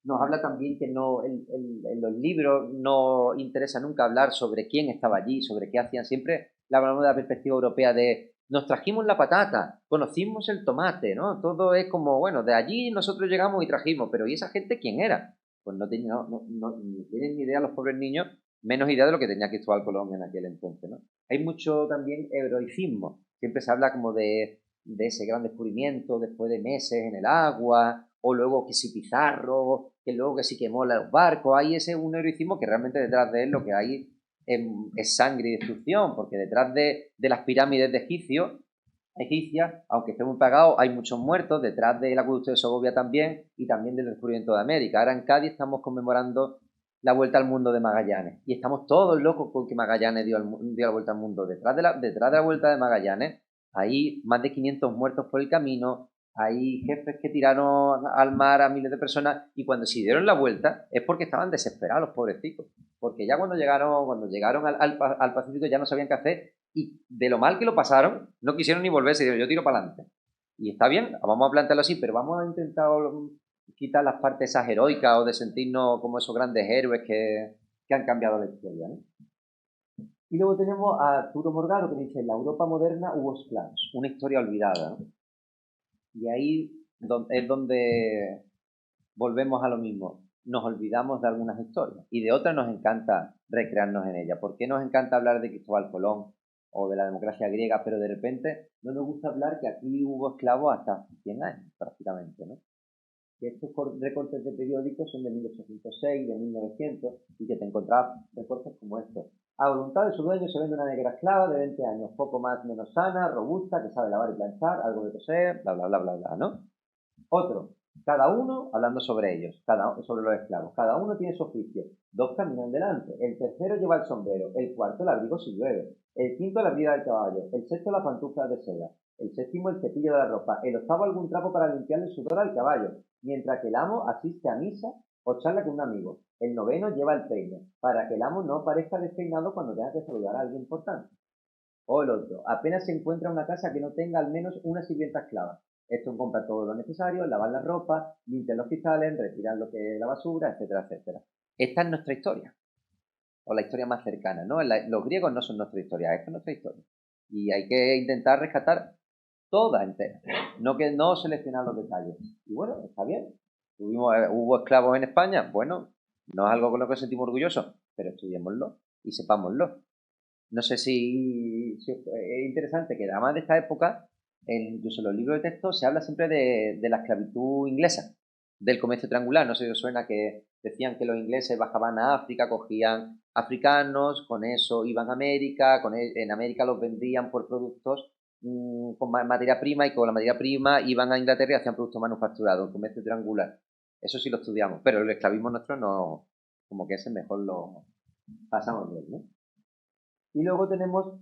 Nos habla también que en los libros no interesa nunca hablar sobre quién estaba allí, sobre qué hacían. Siempre hablamos de la perspectiva europea de nos trajimos la patata, conocimos el tomate, ¿no? Todo es como, bueno, de allí nosotros llegamos y trajimos, pero ¿y esa gente quién era? Pues no tienen ni idea los pobres niños, menos idea de lo que tenía Cristóbal Colón en aquel entonces, ¿no? Hay mucho también heroicismo. Siempre se habla como de ese gran descubrimiento después de meses en el agua, o luego que si Pizarro, que luego que sí quemó los barcos, hay ese un heroísmo que realmente detrás de él lo que hay es sangre y destrucción, porque detrás de las pirámides de egipcias, aunque esté muy pagados, hay muchos muertos, detrás del acueducto de Segovia también, y también del descubrimiento de América. Ahora en Cádiz estamos conmemorando la vuelta al mundo de Magallanes, y estamos todos locos con que Magallanes dio la vuelta al mundo. Detrás de la vuelta de Magallanes hay más de 500 muertos por el camino, hay jefes que tiraron al mar a miles de personas, y cuando se dieron la vuelta es porque estaban desesperados los pobrecitos, porque ya cuando llegaron al Pacífico ya no sabían qué hacer, y de lo mal que lo pasaron, no quisieron ni volverse, dijeron, yo tiro para adelante. Y está bien, vamos a plantearlo así, pero vamos a intentar quitar las partes esas heroicas o de sentirnos como esos grandes héroes que han cambiado la historia, ¿no? Y luego tenemos a Arturo Morgado que dice, en la Europa moderna hubo esclavos, una historia olvidada, ¿no? Y ahí es donde volvemos a lo mismo. Nos olvidamos de algunas historias y de otras nos encanta recrearnos en ellas. ¿Por qué nos encanta hablar de Cristóbal Colón o de la democracia griega, pero de repente no nos gusta hablar que aquí hubo esclavos hasta hace 100 años prácticamente, ¿no? Que estos recortes de periódicos son de 1806, de 1900, y que te encontrabas recortes como estos. A voluntad de su dueño se vende una negra esclava de 20 años, poco más menos sana, robusta, que sabe lavar y planchar, algo de coser, bla, bla, bla, bla, bla, ¿no? Otro, cada uno hablando sobre ellos, sobre los esclavos, cada uno tiene su oficio. Dos caminan delante, el tercero lleva el sombrero, el cuarto el abrigo si llueve, el quinto la brida del caballo, el sexto la pantufla de seda, el séptimo el cepillo de la ropa, el octavo algún trapo para limpiarle el sudor al caballo, mientras que el amo asiste a misa o charla con un amigo. El noveno lleva el peine, para que el amo no parezca despeinado cuando tenga que saludar a alguien importante. O el otro, apenas se encuentra una casa que no tenga al menos una sirvienta esclava. Esto compra todo lo necesario, lavar la ropa, limpiar los cristales, retirar lo que es la basura, etcétera, etcétera. Esta es nuestra historia, o la historia más cercana, ¿no? Los griegos no son nuestra historia, esta es nuestra historia. Y hay que intentar rescatar toda entera, no seleccionar los detalles. Y bueno, está bien. Hubo esclavos en España, bueno, no es algo con lo que nos sentimos orgullosos, pero estudiémoslo y sepámoslo. No sé si es interesante que además de esta época, incluso en los libros de texto se habla siempre de la esclavitud inglesa, del comercio triangular. No sé si os suena que decían que los ingleses bajaban a África, cogían africanos, con eso iban a América, en América los vendían por productos con materia prima, y con la materia prima iban a Inglaterra y hacían productos manufacturados, comercio triangular. Eso sí lo estudiamos, pero el esclavismo nuestro no, como que ese mejor lo pasamos bien, ¿no? Y luego tenemos,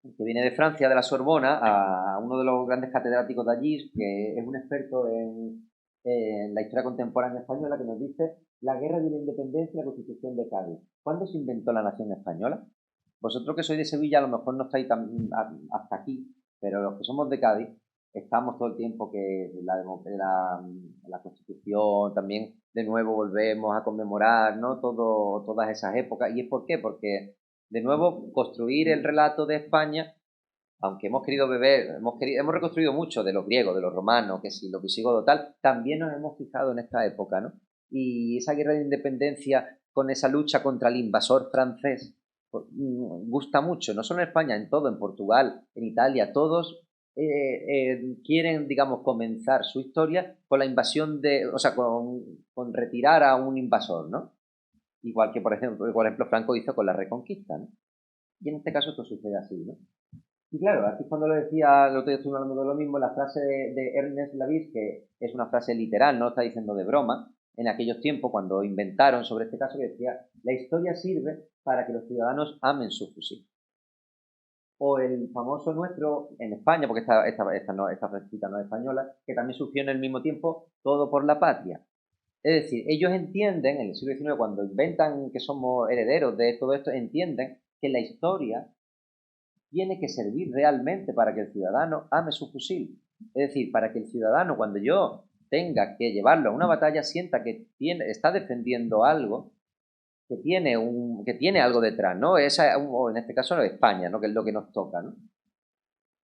que viene de Francia, de la Sorbona, a uno de los grandes catedráticos de allí, que es un experto en la historia contemporánea española, que nos dice la guerra de la independencia y la constitución de Cádiz. ¿Cuándo se inventó la nación española? Vosotros que sois de Sevilla a lo mejor no estáis hasta aquí, pero los que somos de Cádiz estamos todo el tiempo que la Constitución también de nuevo volvemos a conmemorar, ¿no? Todas esas épocas. ¿Y es por qué? Porque de nuevo construir el relato de España, aunque hemos querido beber, hemos reconstruido mucho de los griegos, de los romanos, que si lo visigodo tal, también nos hemos fijado en esta época, ¿no? Y esa guerra de independencia con esa lucha contra el invasor francés gusta mucho, no solo en España, en todo, en Portugal, en Italia, todos quieren, digamos, comenzar su historia con la invasión o sea, con retirar a un invasor, ¿no? Igual que, por ejemplo, Franco hizo con la Reconquista, ¿no? Y en este caso esto sucede así, ¿no? Y claro, aquí cuando lo decía, el otro día estoy hablando de lo mismo, la frase de Ernest Lavis, que es una frase literal, no lo está diciendo de broma, en aquellos tiempos cuando inventaron sobre este caso, que decía, la historia sirve para que los ciudadanos amen su fusil. O el famoso nuestro en España, porque esta frasecita no es española, que también surgió en el mismo tiempo, todo por la patria. Es decir, ellos entienden, en el siglo XIX, cuando inventan que somos herederos de todo esto, entienden que la historia tiene que servir realmente para que el ciudadano ame su fusil. Es decir, para que el ciudadano, cuando yo tenga que llevarlo a una batalla, sienta que está defendiendo algo que tiene algo detrás, ¿no? O en este caso España, ¿no? Que es lo que nos toca, ¿no?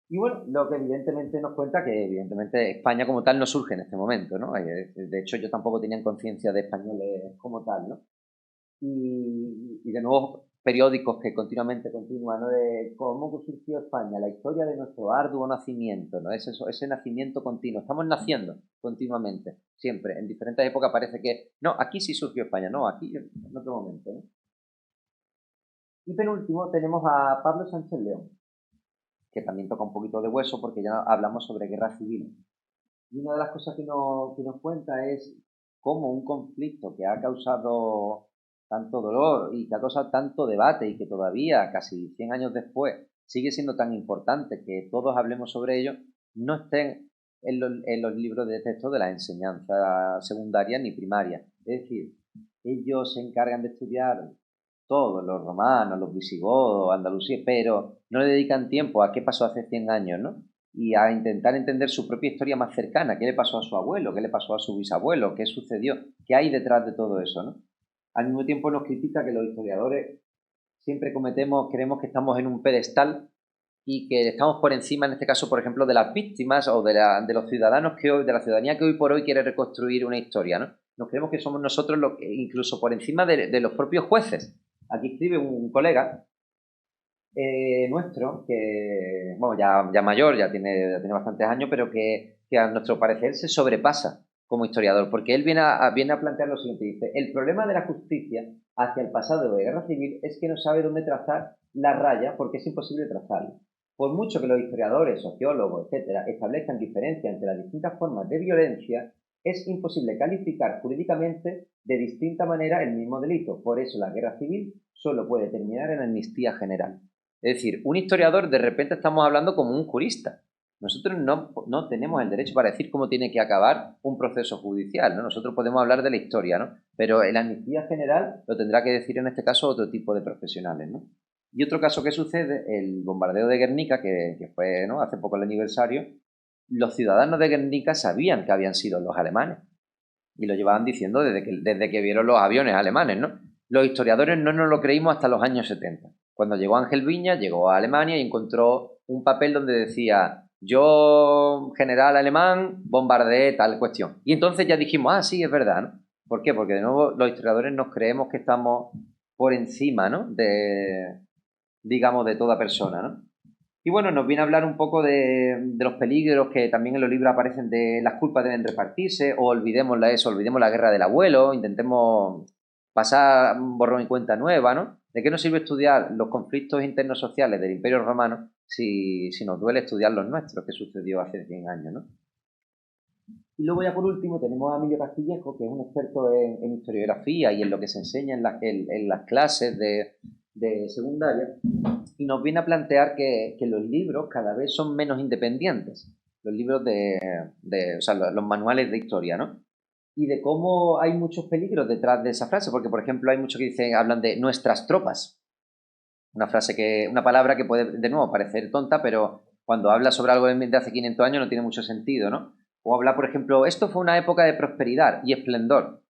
Y bueno, lo que evidentemente nos cuenta que evidentemente España como tal no surge en este momento, ¿no? De hecho, yo tampoco tenía conciencia de españoles como tal, ¿no? Y de nuevo, periódicos que continuamente continúan, ¿no? De cómo surgió España, la historia de nuestro arduo nacimiento, ¿no? Ese nacimiento continuo. Estamos naciendo continuamente, siempre. En diferentes épocas parece que, no, aquí sí surgió España, no, aquí en otro momento, ¿no? Y penúltimo tenemos a Pablo Sánchez León, que también toca un poquito de hueso porque ya hablamos sobre guerra civil. Y una de las cosas que nos cuenta es cómo un conflicto que ha causado tanto dolor y que ha causado tanto debate y que todavía, casi 100 años después, sigue siendo tan importante que todos hablemos sobre ello, no estén en los libros de texto de la enseñanza secundaria ni primaria. Es decir, ellos se encargan de estudiar todos, los romanos, los visigodos, Andalucía, pero no le dedican tiempo a qué pasó hace 100 años, ¿no? Y a intentar entender su propia historia más cercana, qué le pasó a su abuelo, qué le pasó a su bisabuelo, qué sucedió, qué hay detrás de todo eso, ¿no? Al mismo tiempo nos critica que los historiadores siempre creemos que estamos en un pedestal y que estamos por encima, en este caso, por ejemplo, de las víctimas o de los ciudadanos de la ciudadanía que hoy por hoy quiere reconstruir una historia, ¿no? Nos creemos que somos nosotros incluso por encima de los propios jueces. Aquí escribe un colega nuestro, que, bueno, ya mayor, ya tiene bastantes años, pero que a nuestro parecer se sobrepasa como historiador, porque él viene a plantear lo siguiente, dice, el problema de la justicia hacia el pasado de guerra civil es que no sabe dónde trazar la raya porque es imposible trazarla. Por mucho que los historiadores, sociólogos, etcétera, establezcan diferencias entre las distintas formas de violencia, es imposible calificar jurídicamente de distinta manera el mismo delito. Por eso la guerra civil solo puede terminar en amnistía general. Es decir, un historiador de repente estamos hablando como un jurista. Nosotros no tenemos el derecho para decir cómo tiene que acabar un proceso judicial, ¿no? Nosotros podemos hablar de la historia, ¿no? Pero en la amnistía general lo tendrá que decir en este caso otro tipo de profesionales, ¿no? Y otro caso que sucede, el bombardeo de Guernica, que fue, ¿no?, hace poco el aniversario, los ciudadanos de Guernica sabían que habían sido los alemanes y lo llevaban diciendo desde que vieron los aviones alemanes, ¿no? Los historiadores no nos lo creímos hasta los años 70. Cuando llegó Ángel Viña, llegó a Alemania y encontró un papel donde decía, yo, general alemán, bombardeé tal cuestión. Y entonces ya dijimos, ah, sí, es verdad, ¿no? ¿Por qué? Porque de nuevo los historiadores nos creemos que estamos por encima, ¿no?, digamos, de toda persona, ¿no? Y bueno, nos viene a hablar un poco de los peligros que también en los libros aparecen de las culpas deben repartirse, o olvidemos la guerra del abuelo, intentemos pasar borrón y cuenta nueva, ¿no? ¿De qué nos sirve estudiar los conflictos internos sociales del Imperio Romano si nos duele estudiar los nuestros, que sucedió hace 100 años, ¿no? Y luego ya por último tenemos a Emilio Castillejo, que es un experto en historiografía y en lo que se enseña en las clases de secundaria, y nos viene a plantear que los libros cada vez son menos independientes, los libros o sea, los manuales de historia, ¿no? Y de cómo hay muchos peligros detrás de esa frase, porque por ejemplo hay muchos que hablan de nuestras tropas, una palabra que puede de nuevo parecer tonta, pero cuando habla sobre algo de hace 500 años no tiene mucho sentido, ¿no? O habla, por ejemplo, esto fue una época de prosperidad y esplendor,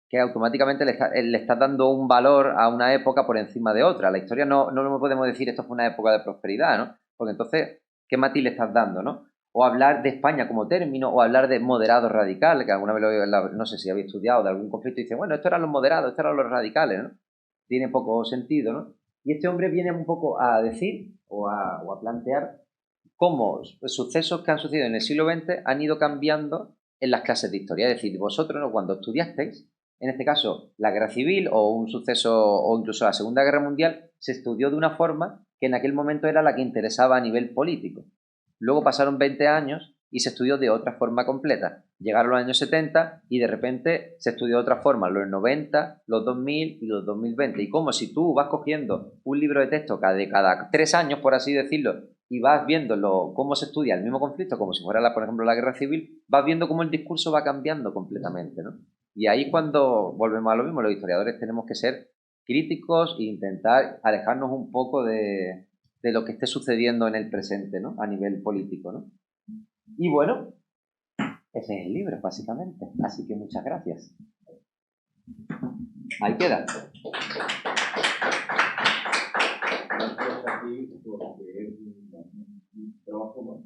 que automáticamente le está dando un valor a una época por encima de otra. La historia no podemos decir esto fue una época de prosperidad, ¿no? Porque entonces, ¿qué matiz le estás dando, no? O hablar de España como término, o hablar de moderado radical, que alguna vez no sé si habéis estudiado de algún conflicto y dice, bueno, esto eran los moderados, esto eran los radicales, ¿no? Tiene poco sentido, ¿no? Y este hombre viene un poco a decir o a plantear cómo sucesos que han sucedido en el siglo XX han ido cambiando en las clases de historia. Es decir, vosotros, ¿no?, cuando estudiasteis, en este caso, la guerra civil o un suceso o incluso la Segunda Guerra Mundial, se estudió de una forma que en aquel momento era la que interesaba a nivel político. Luego pasaron 20 años y se estudió de otra forma completa. Llegaron los años 70 y de repente se estudió de otra forma, los 90, los 2000 y los 2020. Y como si tú vas cogiendo un libro de texto cada 3 años, por así decirlo, y vas viendo cómo se estudia el mismo conflicto, como si fuera, por ejemplo, la guerra civil, vas viendo cómo el discurso va cambiando completamente, ¿no? Y ahí cuando volvemos a lo mismo, los historiadores tenemos que ser críticos e intentar alejarnos un poco de lo que esté sucediendo en el presente, ¿no?, a nivel político, ¿no? Y bueno, ese es el libro, básicamente. Así que muchas gracias. Ahí queda. Gracias a ti por un trabajo